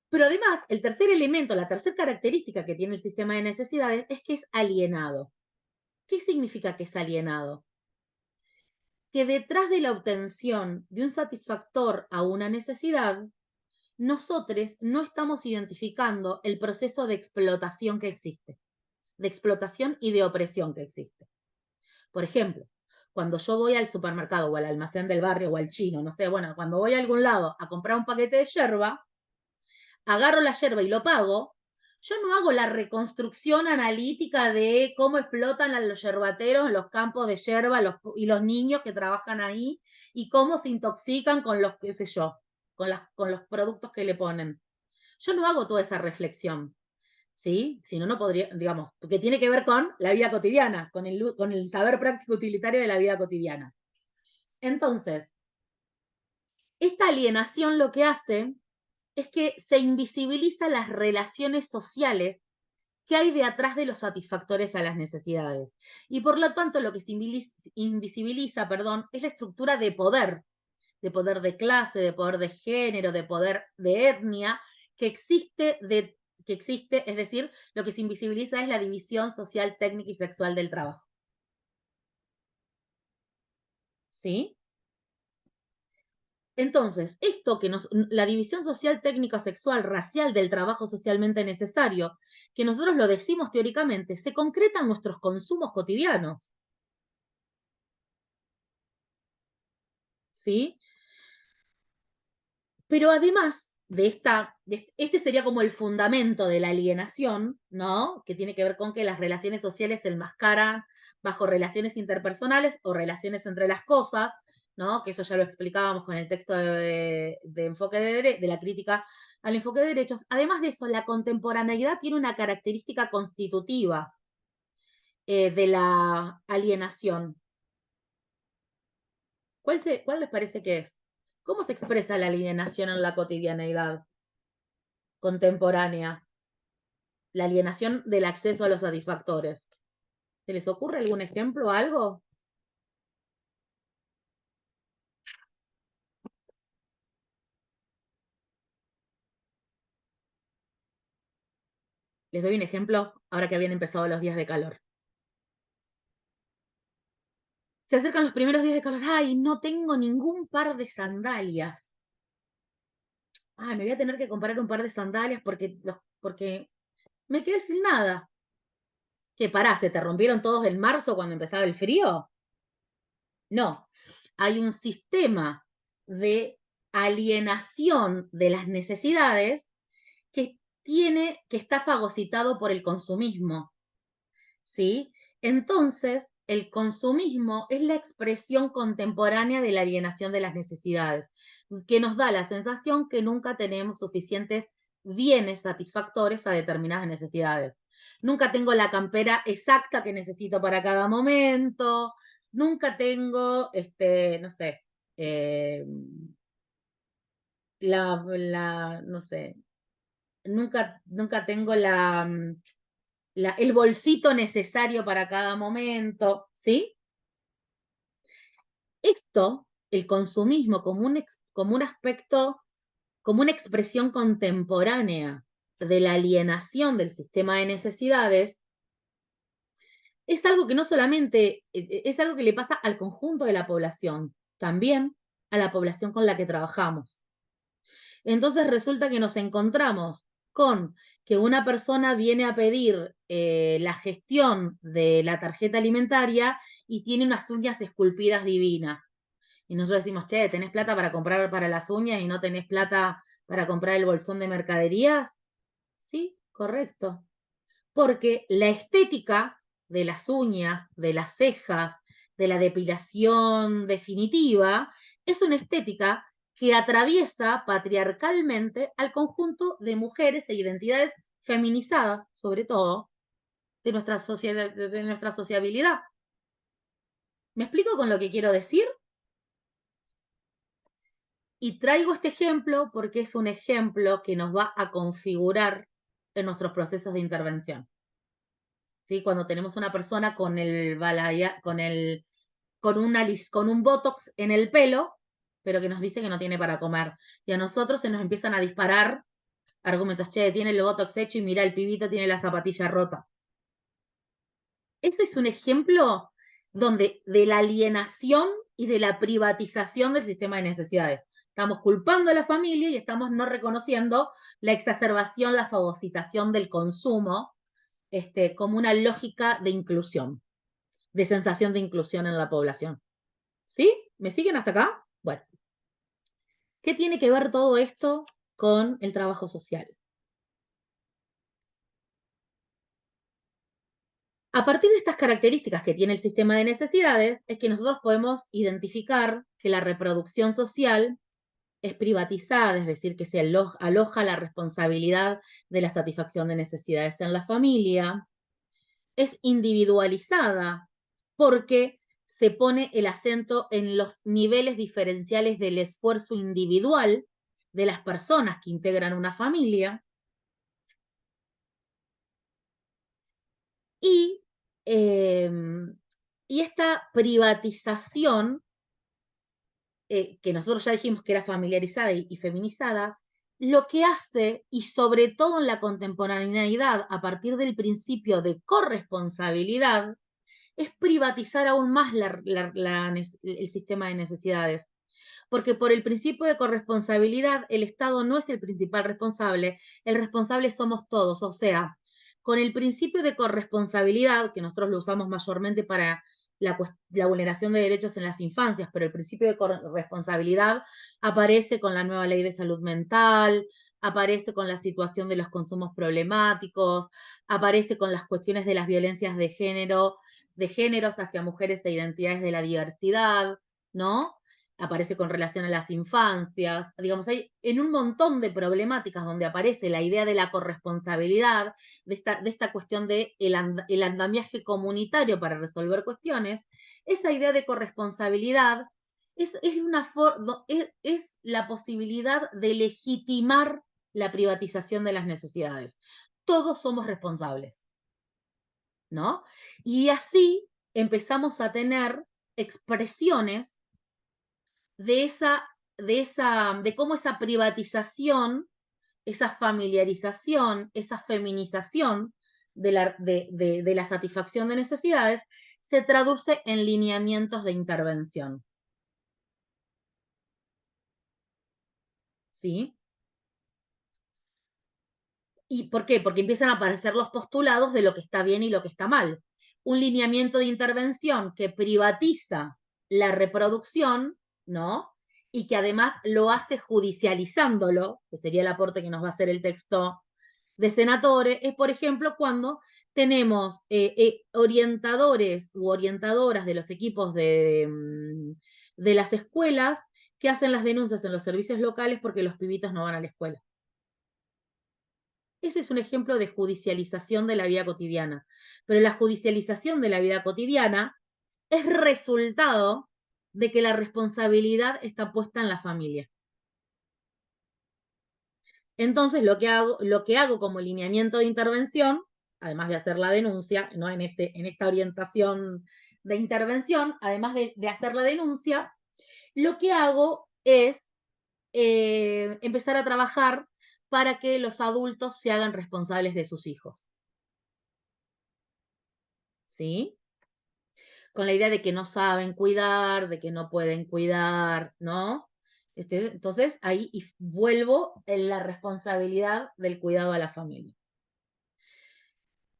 Pero además, el tercer elemento, la tercera característica que tiene el sistema de necesidades es que es alienado. ¿Qué significa que es alienado? Que detrás de la obtención de un satisfactor a una necesidad, nosotros no estamos identificando el proceso de explotación que existe, de explotación y de opresión que existe. Por ejemplo, cuando yo voy al supermercado o al almacén del barrio o al chino, no sé, bueno, cuando voy a algún lado a comprar un paquete de yerba, agarro la yerba y lo pago, yo no hago la reconstrucción analítica de cómo explotan a los yerbateros en los campos de yerba y los niños que trabajan ahí y cómo se intoxican con los, qué sé yo, con los productos que le ponen. Yo no hago toda esa reflexión, ¿sí? Si no, no podría, digamos, porque tiene que ver con la vida cotidiana, con el saber práctico utilitario de la vida cotidiana. Entonces, esta alienación lo que hace es que se invisibilizan las relaciones sociales que hay de atrás de los satisfactores a las necesidades. Y por lo tanto, lo que se invisibiliza, perdón, es la estructura de poder de clase, de poder de género, de poder de etnia, que existe, es decir, lo que se invisibiliza es la división social, técnica y sexual del trabajo. ¿Sí? Entonces, esto que la división social, técnica, sexual, racial del trabajo socialmente necesario, que nosotros lo decimos teóricamente, se concreta en nuestros consumos cotidianos. ¿Sí? Pero además este sería como el fundamento de la alienación, ¿no? Que tiene que ver con que las relaciones sociales se enmascaran bajo relaciones interpersonales o relaciones entre las cosas, ¿no? Que eso ya lo explicábamos con el texto de enfoque de la crítica al enfoque de derechos. Además de eso, la contemporaneidad tiene una característica constitutiva de la alienación. ¿Cuál les parece que es? ¿Cómo se expresa la alienación en la cotidianeidad contemporánea? La alienación del acceso a los satisfactores. ¿Se les ocurre algún ejemplo o algo? Les doy un ejemplo ahora que habían empezado los días de calor. Se acercan los primeros días de calor. ¡Ay, no tengo ningún par de sandalias! ¡Ay, me voy a tener que comprar un par de sandalias porque me quedé sin nada! ¿Qué pará? ¿Se te rompieron todos en marzo cuando empezaba el frío? No. Hay un sistema de alienación de las necesidades que está fagocitado por el consumismo, ¿sí? Entonces, el consumismo es la expresión contemporánea de la alienación de las necesidades, que nos da la sensación que nunca tenemos suficientes bienes satisfactores a determinadas necesidades. Nunca tengo la campera exacta que necesito para cada momento, nunca tengo, no sé, no sé, nunca tengo el bolsito necesario para cada momento, ¿sí? Esto, el consumismo como un aspecto, como una expresión contemporánea de la alienación del sistema de necesidades, es algo que no solamente, es algo que le pasa al conjunto de la población, también a la población con la que trabajamos. Entonces resulta que nos encontramos con que una persona viene a pedir la gestión de la tarjeta alimentaria y tiene unas uñas esculpidas divinas. Y nosotros decimos, che, ¿tenés plata para comprar para las uñas y no tenés plata para comprar el bolsón de mercaderías? Sí, correcto. Porque la estética de las uñas, de las cejas, de la depilación definitiva, es una estética que atraviesa patriarcalmente al conjunto de mujeres e identidades feminizadas, sobre todo, de nuestra sociabilidad. ¿Me explico con lo que quiero decir? Y traigo este ejemplo porque es un ejemplo que nos va a configurar en nuestros procesos de intervención. ¿Sí? Cuando tenemos una persona con con un botox en el pelo, pero que nos dice que no tiene para comer. Y a nosotros se nos empiezan a disparar argumentos, che, tiene el botox hecho y mira, el pibito tiene la zapatilla rota. Esto es un ejemplo de la alienación y de la privatización del sistema de necesidades. Estamos culpando a la familia y estamos no reconociendo la exacerbación, la fagocitación del consumo, como una lógica de inclusión, de sensación de inclusión en la población. ¿Sí? ¿Me siguen hasta acá? Bueno, ¿qué tiene que ver todo esto con el trabajo social? A partir de estas características que tiene el sistema de necesidades, es que nosotros podemos identificar que la reproducción social es privatizada, es decir, que se aloja la responsabilidad de la satisfacción de necesidades en la familia, es individualizada porque se pone el acento en los niveles diferenciales del esfuerzo individual de las personas que integran una familia y, eh, y esta privatización, que nosotros ya dijimos que era familiarizada y feminizada, lo que hace, y sobre todo en la contemporaneidad, a partir del principio de corresponsabilidad, es privatizar aún más el sistema de necesidades. Porque por el principio de corresponsabilidad, el Estado no es el principal responsable, el responsable somos todos. O sea, con el principio de corresponsabilidad, que nosotros lo usamos mayormente para la vulneración de derechos en las infancias, pero el principio de corresponsabilidad aparece con la nueva ley de salud mental, aparece con la situación de los consumos problemáticos, aparece con las cuestiones de las violencias de género, de géneros hacia mujeres e identidades de la diversidad, ¿no? Aparece con relación a las infancias, digamos, hay en un montón de problemáticas donde aparece la idea de la corresponsabilidad, de esta cuestión de el andamiaje comunitario para resolver cuestiones, esa idea de corresponsabilidad es la posibilidad de legitimar la privatización de las necesidades. Todos somos responsables, ¿no? Y así empezamos a tener expresiones de cómo esa privatización, esa familiarización, esa feminización de la satisfacción de necesidades se traduce en lineamientos de intervención. ¿Sí? ¿Y por qué? Porque empiezan a aparecer los postulados de lo que está bien y lo que está mal. Un lineamiento de intervención que privatiza la reproducción, ¿no? Y que además lo hace judicializándolo, que sería el aporte que nos va a hacer el texto de Senatore, es, por ejemplo, cuando tenemos orientadores u orientadoras de los equipos de las escuelas que hacen las denuncias en los servicios locales porque los pibitos no van a la escuela. Ese es un ejemplo de judicialización de la vida cotidiana. Pero la judicialización de la vida cotidiana es resultado de que la responsabilidad está puesta en la familia. Entonces, lo que hago como lineamiento de intervención, además de hacer la denuncia, ¿no? en esta orientación de intervención, además de hacer la denuncia, lo que hago es empezar a trabajar para que los adultos se hagan responsables de sus hijos. ¿Sí? Con la idea de que no saben cuidar, de que no pueden cuidar, ¿no? Entonces, ahí vuelvo en la responsabilidad del cuidado a la familia.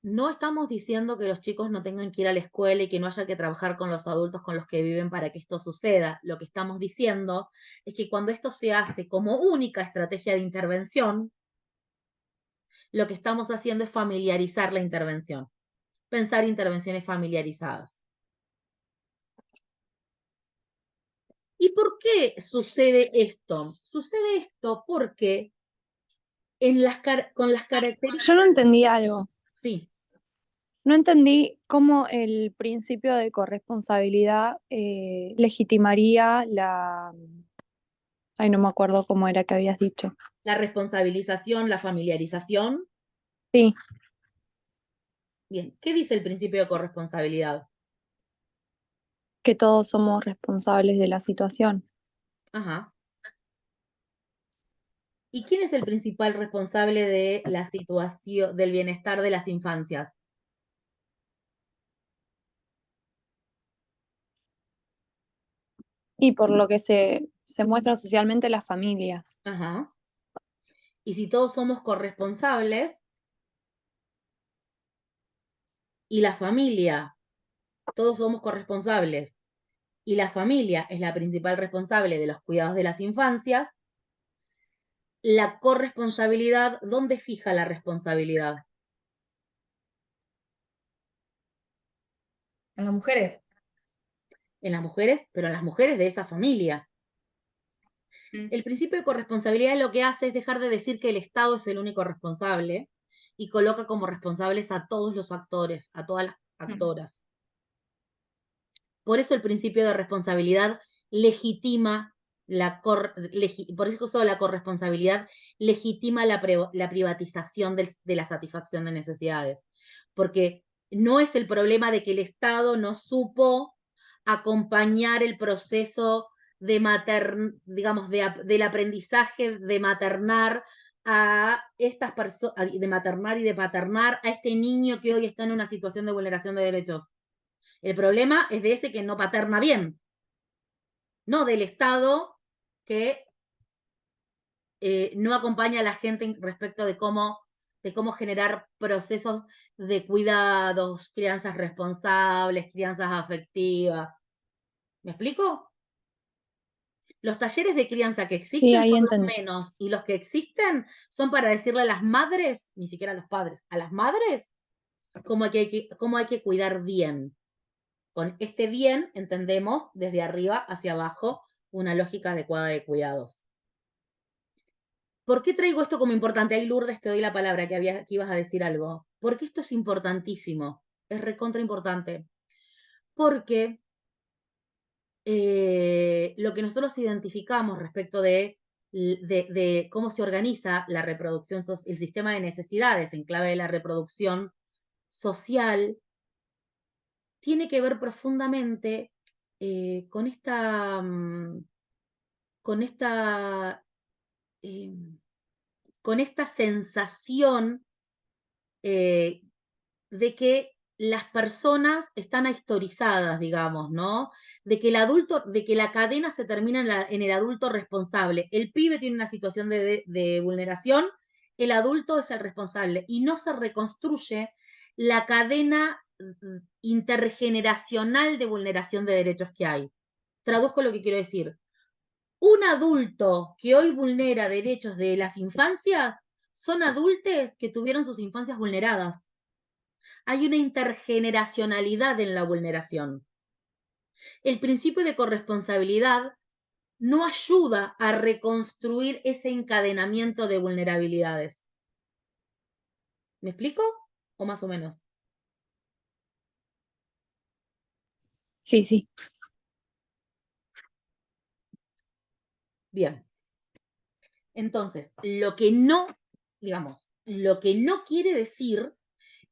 No estamos diciendo que los chicos no tengan que ir a la escuela y que no haya que trabajar con los adultos con los que viven para que esto suceda. Lo que estamos diciendo es que cuando esto se hace como única estrategia de intervención, lo que estamos haciendo es familiarizar la intervención, pensar intervenciones familiarizadas. ¿Y por qué sucede esto? Sucede esto porque con las características... Yo no entendí algo. Sí, No entendí cómo el principio de corresponsabilidad legitimaría la... Ay, no me acuerdo cómo era que habías dicho. la responsabilización, la familiarización. Sí, Bien, ¿qué dice el principio de corresponsabilidad? que todos somos responsables de la situación. Ajá. ¿Y quién es el principal responsable de la situación, del bienestar de las infancias? Y por lo que se muestra socialmente las familias. Ajá. Y si todos somos corresponsables y la familia, todos somos corresponsables y la familia es la principal responsable de los cuidados de las infancias, la corresponsabilidad, ¿dónde fija la responsabilidad? En las mujeres. En las mujeres, pero en las mujeres de esa familia. El principio de corresponsabilidad lo que hace es dejar de decir que el Estado es el único responsable y coloca como responsables a todos los actores, a todas las actoras. Por eso el principio de responsabilidad legitima por eso la corresponsabilidad legitima la privatización de la satisfacción de necesidades. Porque no es el problema de que el Estado no supo acompañar el proceso de digamos, del aprendizaje de maternar a estas personas, de maternar y de paternar a este niño que hoy está en una situación de vulneración de derechos. El problema es de ese que no paterna bien, no del Estado que no acompaña a la gente respecto de cómo generar procesos de cuidados, crianzas responsables, crianzas afectivas. ¿Me explico? Los talleres de crianza que existen Sí, ahí son los entendí. menos, y los que existen son para decirle a las madres, ni siquiera a los padres, a las madres, cómo hay que cuidar bien. Con este bien entendemos desde arriba hacia abajo una lógica adecuada de cuidados. ¿Por qué traigo esto como importante? Ahí, Lourdes, te doy la palabra, que ibas a decir algo. Porque esto es importantísimo, es recontra importante. Porque lo que nosotros identificamos respecto de cómo se organiza la reproducción, el sistema de necesidades en clave de la reproducción social, tiene que ver profundamente con esta eh, con esta sensación de que las personas están historizadas, digamos, ¿no? De que la cadena se termina en el adulto responsable. El pibe tiene una situación de vulneración, el adulto es el responsable y no se reconstruye la cadena intergeneracional de vulneración de derechos que hay. Traduzco lo que quiero decir. Un adulto que hoy vulnera derechos de las infancias son adultos que tuvieron sus infancias vulneradas. Hay una intergeneracionalidad en la vulneración. El principio de corresponsabilidad no ayuda a reconstruir ese encadenamiento de vulnerabilidades. ¿Me explico? ¿O más o menos? Sí, sí. Bien. Entonces, lo que no quiere decir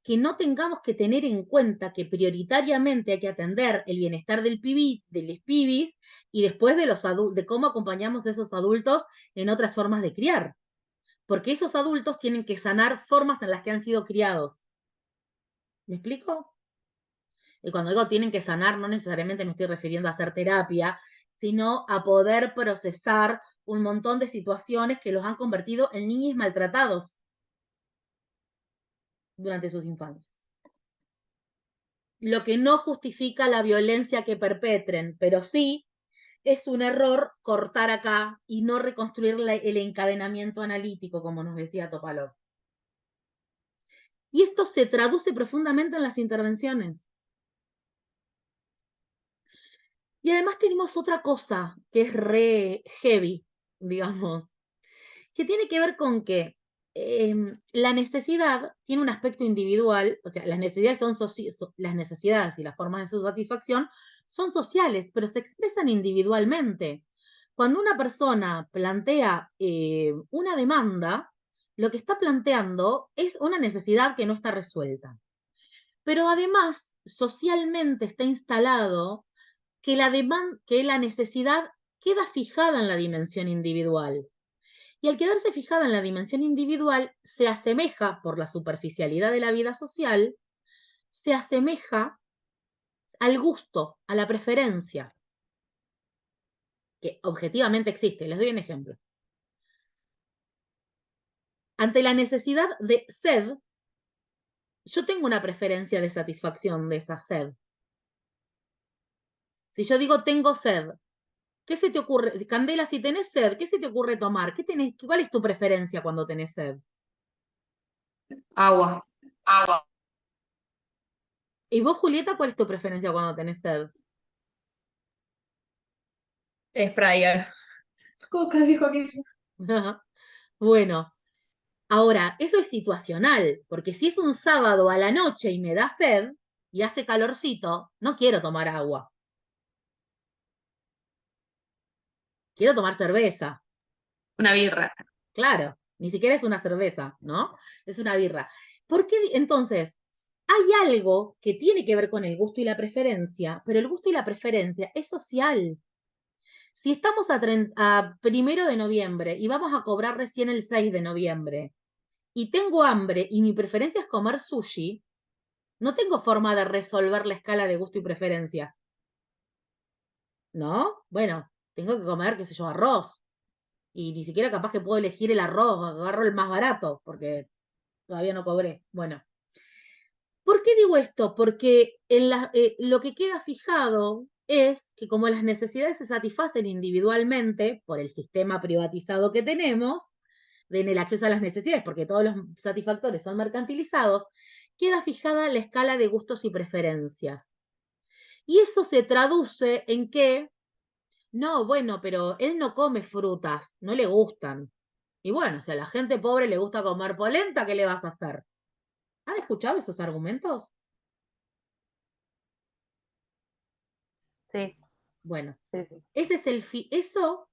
que no tengamos que tener en cuenta que prioritariamente hay que atender el bienestar del los pibis y después de cómo acompañamos a esos adultos en otras formas de criar. Porque esos adultos tienen que sanar formas en las que han sido criados. ¿Me explico? Y cuando digo tienen que sanar, no necesariamente me estoy refiriendo a hacer terapia, sino a poder procesar un montón de situaciones que los han convertido en niños maltratados durante sus infancias. Lo que no justifica la violencia que perpetren, pero sí es un error cortar acá y no reconstruir el encadenamiento analítico, como nos decía Topalov. Y esto se traduce profundamente en las intervenciones. Y además tenemos otra cosa que es re heavy, digamos, que tiene que ver con que la necesidad tiene un aspecto individual, o sea, las necesidades las necesidades y las formas de su satisfacción son sociales, pero se expresan individualmente. Cuando una persona plantea una demanda, lo que está planteando es una necesidad que no está resuelta. Pero además, socialmente está instalado que la necesidad queda fijada en la dimensión individual. Y al quedarse fijada en la dimensión individual, se asemeja, por la superficialidad de la vida social, se asemeja al gusto, a la preferencia. que objetivamente existe. Les doy un ejemplo. Ante la necesidad de sed, yo tengo una preferencia de satisfacción de esa sed. Si yo digo tengo sed, ¿qué se te ocurre? Candela, si tenés sed, ¿qué se te ocurre tomar? ¿Cuál es tu preferencia cuando tenés sed? Agua. ¿Y vos, Julieta, cuál es tu preferencia cuando tenés sed? Sprite. Coca dijo aquello. Bueno, ahora, eso es situacional, porque si es un sábado a la noche y me da sed y hace calorcito, no quiero tomar agua. Quiero tomar cerveza. Una birra. Claro, ni siquiera es una cerveza, ¿no? Es una birra. ¿Por qué entonces? Hay algo que tiene que ver con el gusto y la preferencia, pero el gusto y la preferencia es social. Si estamos a 1 de noviembre y vamos a cobrar recién el 6 de noviembre y tengo hambre y mi preferencia es comer sushi, no tengo forma de resolver la escala de gusto y preferencia. ¿No? Bueno, tengo que comer, qué sé yo, arroz. Y ni siquiera capaz que puedo elegir el arroz, agarro el más barato, porque todavía no cobré. Bueno, ¿por qué digo esto? Porque lo que queda fijado es que como las necesidades se satisfacen individualmente por el sistema privatizado que tenemos, en el acceso a las necesidades, porque todos los satisfactores son mercantilizados, queda fijada la escala de gustos y preferencias. Y eso se traduce en que, no, bueno, pero él no come frutas, no le gustan. Y bueno, si a la gente pobre le gusta comer polenta, ¿qué le vas a hacer? ¿Han escuchado esos argumentos? Sí, Bueno, sí, sí. ese es eso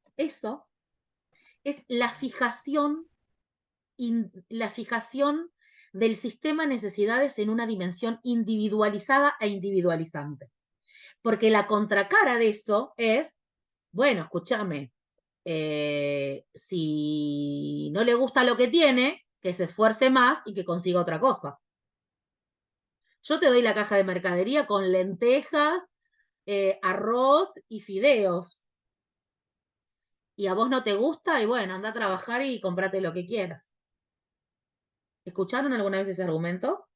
es la fijación del sistema de necesidades en una dimensión individualizada e individualizante. Porque la contracara de eso es, bueno, escúchame, si no le gusta lo que tiene, que se esfuerce más y que consiga otra cosa. Yo te doy la caja de mercadería con lentejas, arroz y fideos. Y a vos no te gusta, y bueno, anda a trabajar y comprate lo que quieras. ¿Escucharon alguna vez ese argumento?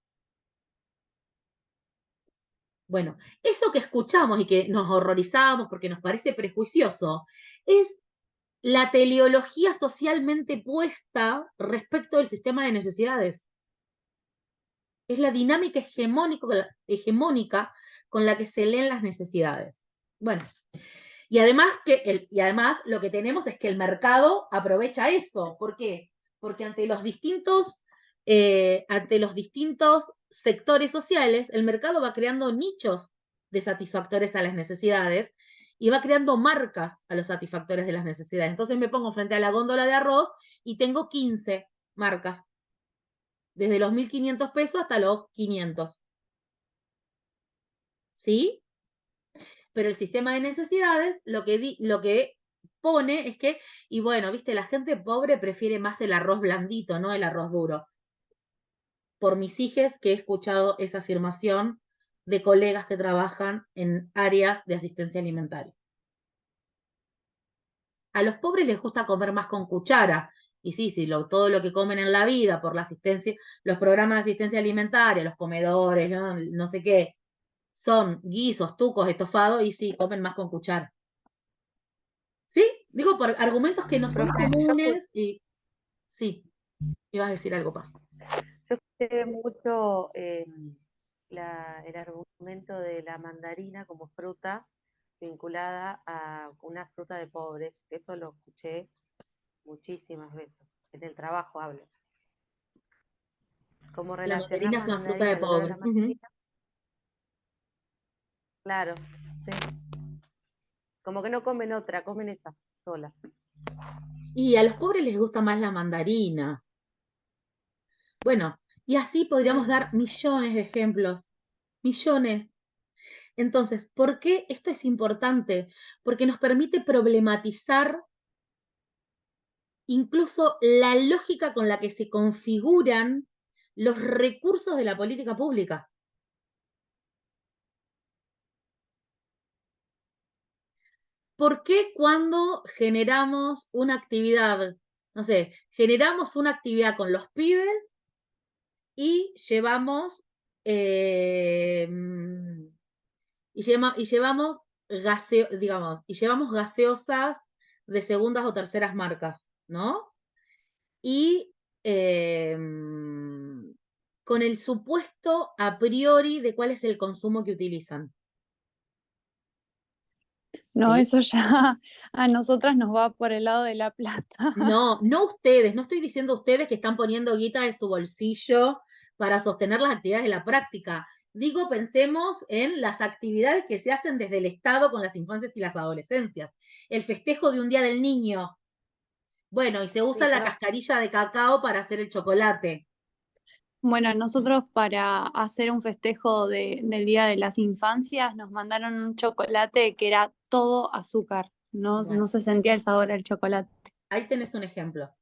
Bueno, eso que escuchamos y que nos horrorizamos porque nos parece prejuicioso, es la teleología socialmente puesta respecto del sistema de necesidades. Es la dinámica hegemónica con la que se leen las necesidades. Bueno, y además lo que tenemos es que el mercado aprovecha eso. ¿Por qué? Porque ante los distintos sectores sociales, el mercado va creando nichos de satisfactores a las necesidades y va creando marcas a los satisfactores de las necesidades. Entonces me pongo frente a la góndola de arroz y tengo 15 marcas, desde los 1.500 pesos hasta los 500. ¿Sí? Pero el sistema de necesidades lo que pone es que, y bueno, viste, la gente pobre prefiere más el arroz blandito, no el arroz duro. Por mis hijes que he escuchado esa afirmación de colegas que trabajan en áreas de asistencia alimentaria. A los pobres les gusta comer más con cuchara. Y sí, sí, todo lo que comen en la vida por la asistencia, los programas de asistencia alimentaria, los comedores, no sé qué, son guisos, tucos, estofados, y sí, comen más con cuchara. ¿Sí? Digo, por argumentos que no son Profe, comunes y sí, ibas a decir algo, Paz. yo escuché mucho el argumento de la mandarina como fruta vinculada a una fruta de pobres. Eso lo escuché muchísimas veces. En el trabajo hablo. Cómo La mandarina relacionar es la una fruta de mandarina, el olor a la pobres. Ujú. mandarina. Claro, sí. Como que no comen otra, comen esa sola. Y a los pobres les gusta más la mandarina. Bueno, y así podríamos dar millones de ejemplos. Millones. Entonces, ¿por qué esto es importante? Porque nos permite problematizar incluso la lógica con la que se configuran los recursos de la política pública. por qué cuando generamos una actividad, no sé, generamos una actividad con los pibes y llevamos, llevamos digamos, y llevamos gaseosas de segundas o terceras marcas, ¿no? Y con el supuesto a priori de cuál es el consumo que utilizan. No, ¿Sí? eso ya a nosotras nos va por el lado de la plata. No, no ustedes, no estoy diciendo ustedes que están poniendo guita de su bolsillo para sostener las actividades de la práctica. Digo, pensemos en las actividades que se hacen desde el Estado con las infancias y las adolescencias. El festejo de un día del niño. Bueno, y se usa Sí, la pero cascarilla de cacao para hacer el chocolate. Bueno, nosotros para hacer un festejo del Día de las Infancias nos mandaron un chocolate que era todo azúcar, no, Bueno, no se sentía el sabor del chocolate. ahí tenés un ejemplo.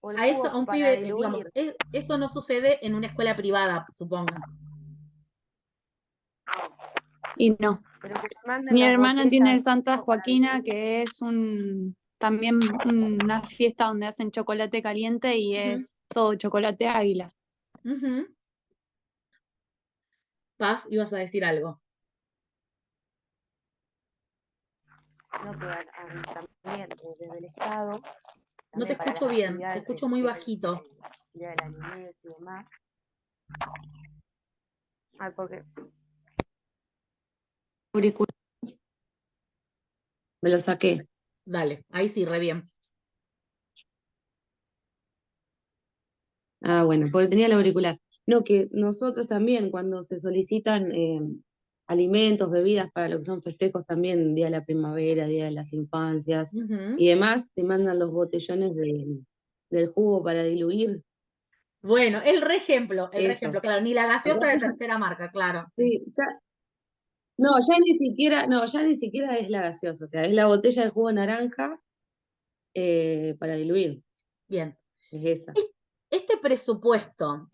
o el A eso, a jugo un para pibe, digamos, diluir. eso no sucede en una escuela privada, supongan. Pero Y no, que te manden mi las hermana tiene el botellas Santa para Joaquina, diluir. que es también una fiesta donde hacen chocolate caliente y Ujú, es todo chocolate águila. ujú. Paz, ibas a decir algo. No, que también desde el Estado, No te también para las escucho bien, te actividades escucho muy que es bajito. el Día de la Niñez y demás. Ay, porque Me lo saqué. Dale, ahí sí, re bien. Ah, bueno, porque tenía el auricular. No, que nosotros también, cuando se solicitan alimentos, bebidas para lo que son festejos también, Día de la Primavera, Día de las Infancias Ujú. y demás, te mandan los botellones del jugo para diluir. Bueno, el re ejemplo, Eso. claro, ni la gaseosa de tercera marca, claro. Sí, ya, no, ya ni siquiera es la gaseosa, o sea, es la botella de jugo de naranja para diluir, Bien. es esa. Este presupuesto,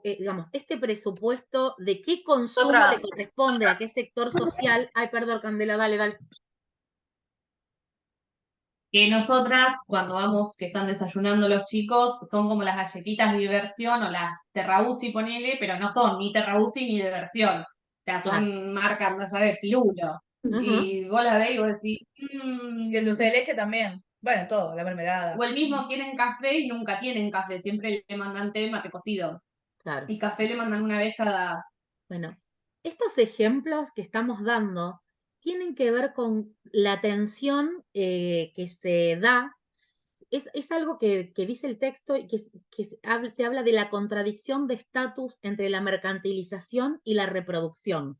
digamos, este presupuesto de qué consumo Otra, le corresponde a qué sector social. Ay, perdón, Candela, dale, dale. Que nosotras, cuando vamos, que están desayunando los chicos, son como las galletitas de diversión o las Terrabuzi, ponele, pero no son ni Terrabuzi ni diversión. O sea, Claro. son marcas, no sabes, Pirulo. Ujú. Y vos las veis y vos decís, y el dulce de leche también. Bueno, todo, la mermelada. o el mismo quieren café y nunca tienen café, siempre le mandan té, mate cocido. Claro. Y café le mandan una vez cada. Bueno, estos ejemplos que estamos dando tienen que ver con la tensión que se da. Es algo que dice el texto y se habla de la contradicción de estatus entre la mercantilización y la reproducción,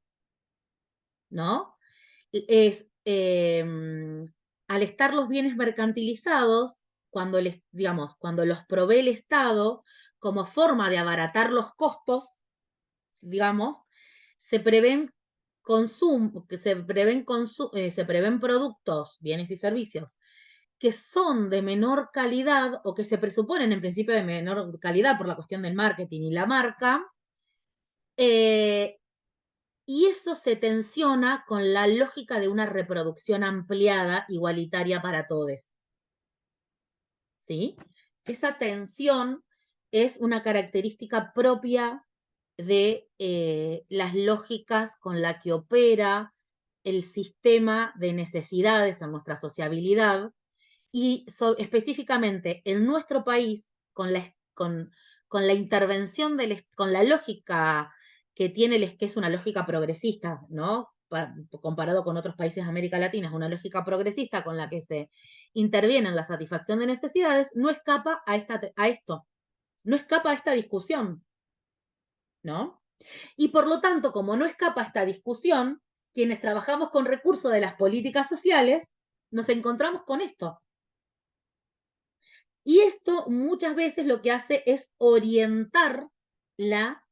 ¿no? Es, al estar los bienes mercantilizados, digamos, cuando los provee el Estado como forma de abaratar los costos, digamos, se prevén se prevén productos, bienes y servicios que son de menor calidad o que se presuponen en principio de menor calidad por la cuestión del marketing y la marca, y eso se tensiona con la lógica de una reproducción ampliada, igualitaria para todos. ¿Sí? Esa tensión es una característica propia de las lógicas con la que opera el sistema de necesidades en nuestra sociabilidad y específicamente en nuestro país, con la intervención, con la lógica que tiene, que es una lógica progresista, ¿no? Comparado con otros países de América Latina, es una lógica progresista con la que se interviene en la satisfacción de necesidades, no escapa a esto, no escapa a esta discusión, ¿no? Y por lo tanto, como no escapa a esta discusión, quienes trabajamos con recursos de las políticas sociales, nos encontramos con esto. Y esto muchas veces lo que hace es orientar la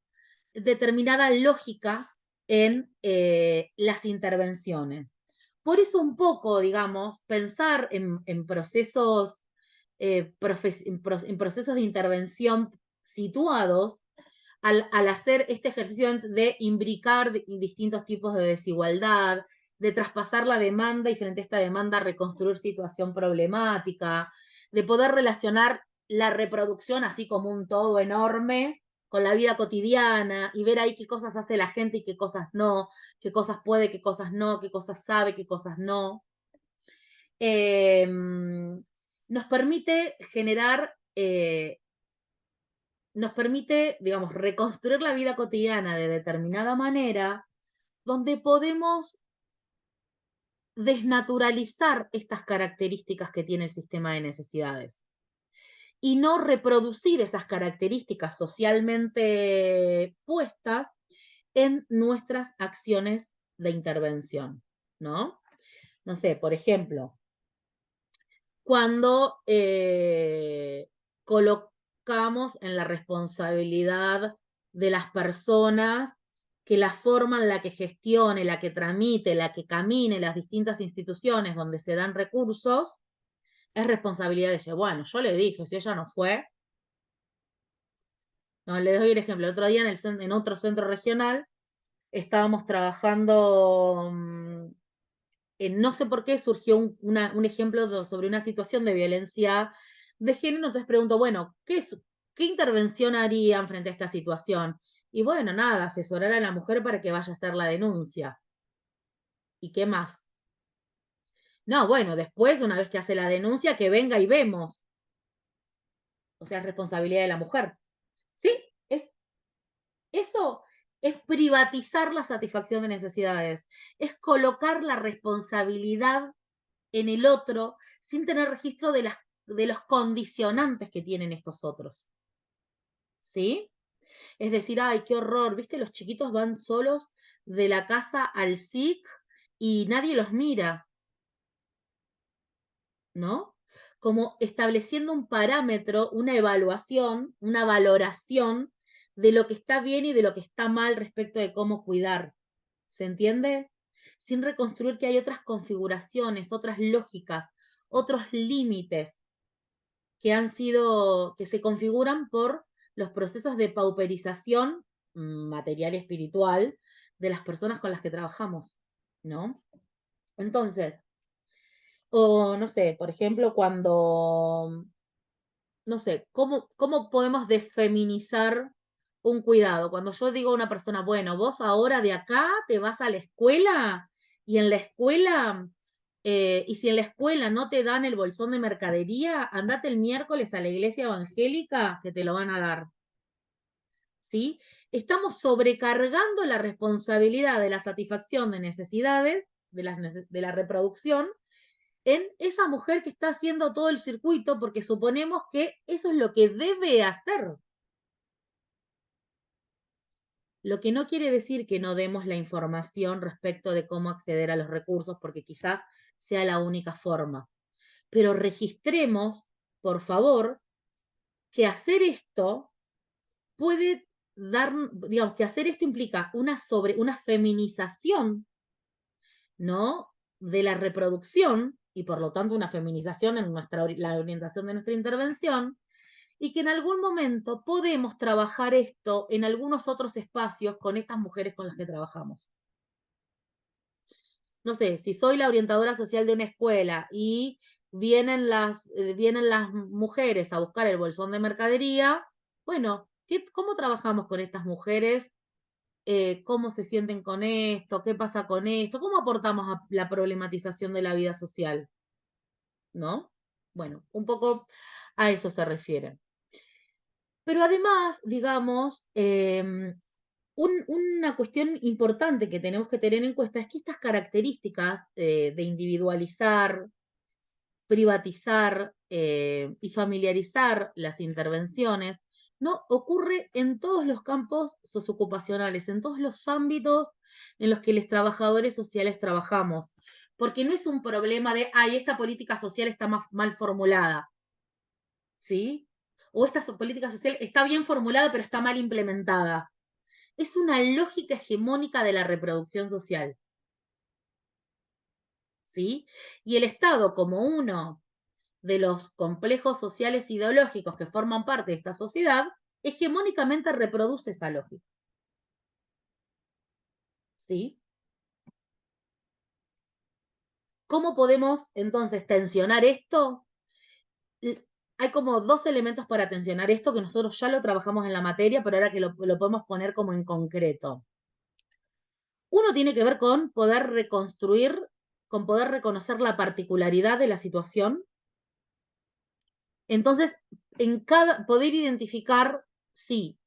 determinada lógica en las intervenciones. Por eso un poco, digamos, pensar en procesos, en procesos de intervención situados al hacer este ejercicio de imbricar distintos tipos de desigualdad, de traspasar la demanda y frente a esta demanda reconstruir situación problemática, de poder relacionar la reproducción así como un todo enorme con la vida cotidiana y ver ahí qué cosas hace la gente y qué cosas no, qué cosas puede, qué cosas no, qué cosas sabe, qué cosas no. Nos permite generar, nos permite, digamos, reconstruir la vida cotidiana de determinada manera, donde podemos desnaturalizar estas características que tiene el sistema de necesidades y no reproducir esas características socialmente puestas en nuestras acciones de intervención, ¿no? No sé, por ejemplo, cuando colocamos en la responsabilidad de las personas que la forma en la que gestione, la que tramite, la que camine las distintas instituciones donde se dan recursos, es responsabilidad de ella. Bueno, yo le dije, si ella no fue, no, le doy el ejemplo. El otro día en otro centro regional estábamos trabajando, no sé por qué surgió un ejemplo sobre una situación de violencia de género, entonces pregunto, bueno, ¿qué intervención harían frente a esta situación? Y bueno, nada, asesorar a la mujer para que vaya a hacer la denuncia. ¿Y qué más? No, bueno, después, una vez que hace la denuncia, que venga y vemos. O sea, es responsabilidad de la mujer. ¿Sí? Eso es privatizar la satisfacción de necesidades. Es colocar la responsabilidad en el otro sin tener registro de los condicionantes que tienen estos otros. ¿Sí? Es decir, ay, qué horror, ¿viste? Los chiquitos van solos de la casa al SIC y nadie los mira, ¿no? Como estableciendo un parámetro, una evaluación, una valoración de lo que está bien y de lo que está mal respecto de cómo cuidar. ¿Se entiende? Sin reconstruir que hay otras configuraciones, otras lógicas, otros límites que se configuran por los procesos de pauperización material y espiritual de las personas con las que trabajamos, ¿no? Entonces, o no sé, por ejemplo, cuando, no sé, ¿cómo podemos desfeminizar un cuidado? Cuando yo digo a una persona, bueno, vos ahora de acá te vas a la escuela y en la escuela, y si en la escuela no te dan el bolsón de mercadería, andate el miércoles a la iglesia evangélica que te lo van a dar. ¿Sí? Estamos sobrecargando la responsabilidad de la satisfacción de necesidades, de la reproducción, en esa mujer que está haciendo todo el circuito porque suponemos que eso es lo que debe hacer. Lo que no quiere decir que no demos la información respecto de cómo acceder a los recursos, porque quizás sea la única forma. Pero registremos, por favor, que hacer esto puede dar, digamos, que hacer esto implica una feminización, ¿no? De la reproducción y por lo tanto una feminización en la orientación de nuestra intervención, y que en algún momento podemos trabajar esto en algunos otros espacios con estas mujeres con las que trabajamos. No sé, si soy la orientadora social de una escuela y vienen las mujeres a buscar el bolsón de mercadería, bueno, ¿cómo trabajamos con estas mujeres? ¿Cómo se sienten con esto? ¿Qué pasa con esto? ¿Cómo aportamos a la problematización de la vida social? ¿No? Bueno, un poco a eso se refiere. Pero además, digamos, una cuestión importante que tenemos que tener en cuenta es que estas características de individualizar, privatizar y familiarizar las intervenciones no ocurre en todos los campos sociocupacionales, en todos los ámbitos en los que los trabajadores sociales trabajamos, porque no es un problema de, ay, esta política social está mal formulada, ¿sí? O esta política social está bien formulada pero está mal implementada. Es una lógica hegemónica de la reproducción social, ¿sí? Y el Estado, como uno de los complejos sociales ideológicos que forman parte de esta sociedad, hegemónicamente reproduce esa lógica, ¿sí? ¿Cómo podemos entonces tensionar esto? Hay como 2 elementos para tensionar esto que nosotros ya lo trabajamos en la materia, pero ahora que lo podemos poner como en concreto. Uno tiene que ver con poder reconstruir, con poder reconocer la particularidad de la situación. Entonces, poder identificar si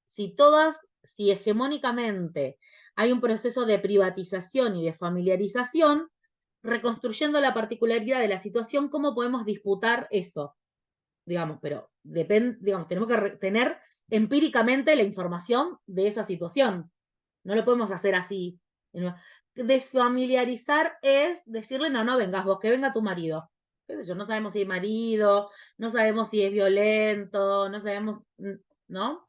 hegemónicamente hay un proceso de privatización y de familiarización, reconstruyendo la particularidad de la situación, ¿cómo podemos disputar eso? Digamos, pero digamos, tenemos que tener empíricamente la información de esa situación. No lo podemos hacer así. Desfamiliarizar es decirle, no vengas vos, que venga tu marido. ¿Qué sé yo? No sabemos si es marido, no sabemos si es violento, no sabemos, ¿no?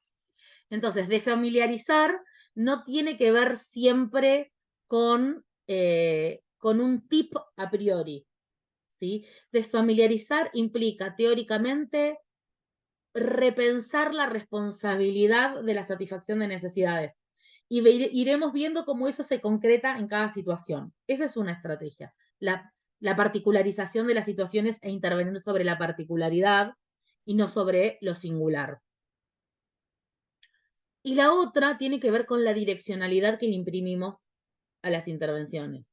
Entonces, desfamiliarizar no tiene que ver siempre con un tip a priori, ¿sí? Desfamiliarizar implica teóricamente repensar la responsabilidad de la satisfacción de necesidades. Y iremos viendo cómo eso se concreta en cada situación. Esa es una estrategia. La particularización de las situaciones e intervenir sobre la particularidad y no sobre lo singular. Y la otra tiene que ver con la direccionalidad que le imprimimos a las intervenciones.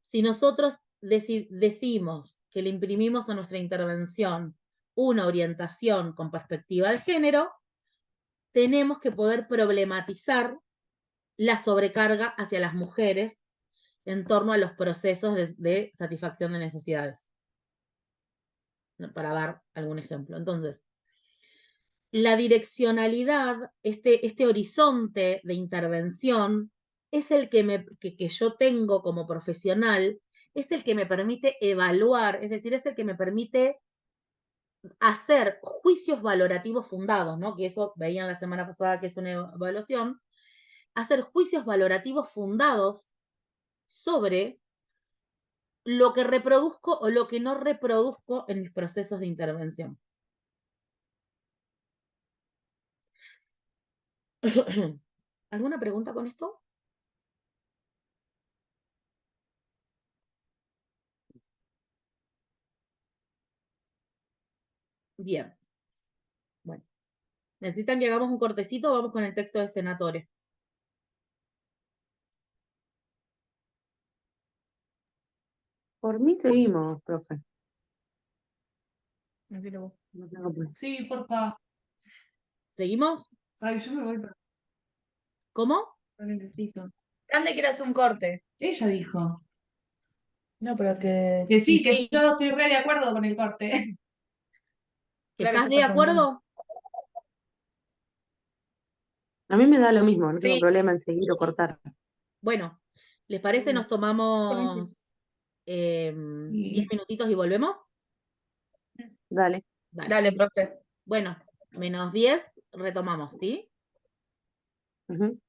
Si nosotros decimos que le imprimimos a nuestra intervención una orientación con perspectiva de género, tenemos que poder problematizar la sobrecarga hacia las mujeres en torno a los procesos de satisfacción de necesidades. Para dar algún ejemplo. Entonces, la direccionalidad, este horizonte de intervención, es el que yo tengo como profesional, es el que me permite evaluar, es decir, es el que me permite hacer juicios valorativos fundados, ¿no? Que eso veían la semana pasada que es una evaluación, hacer juicios valorativos fundados sobre lo que reproduzco o lo que no reproduzco en mis procesos de intervención. ¿Alguna pregunta con esto? Bien. Bueno. ¿Necesitan que hagamos un cortecito o vamos con el texto de Senatore? Por mí seguimos, profe. No quiero- No tengo problema. Sí, porfa. ¿Seguimos? Ay, yo me voy, pero ¿Cómo? no necesito. Grande quiere hacer un corte. Ella dijo. No, pero que. Que sí, que sí. yo estoy re de acuerdo con el corte. Claro, ¿Estás se de está preguntando. acuerdo? A mí me da lo mismo, no tengo Sí. problema en seguir o cortar. Bueno, ¿les parece? Nos Por tomamos 10 minutitos y volvemos. Dale. Dale. Dale, profe. Bueno, -10, retomamos, ¿sí? Ujú.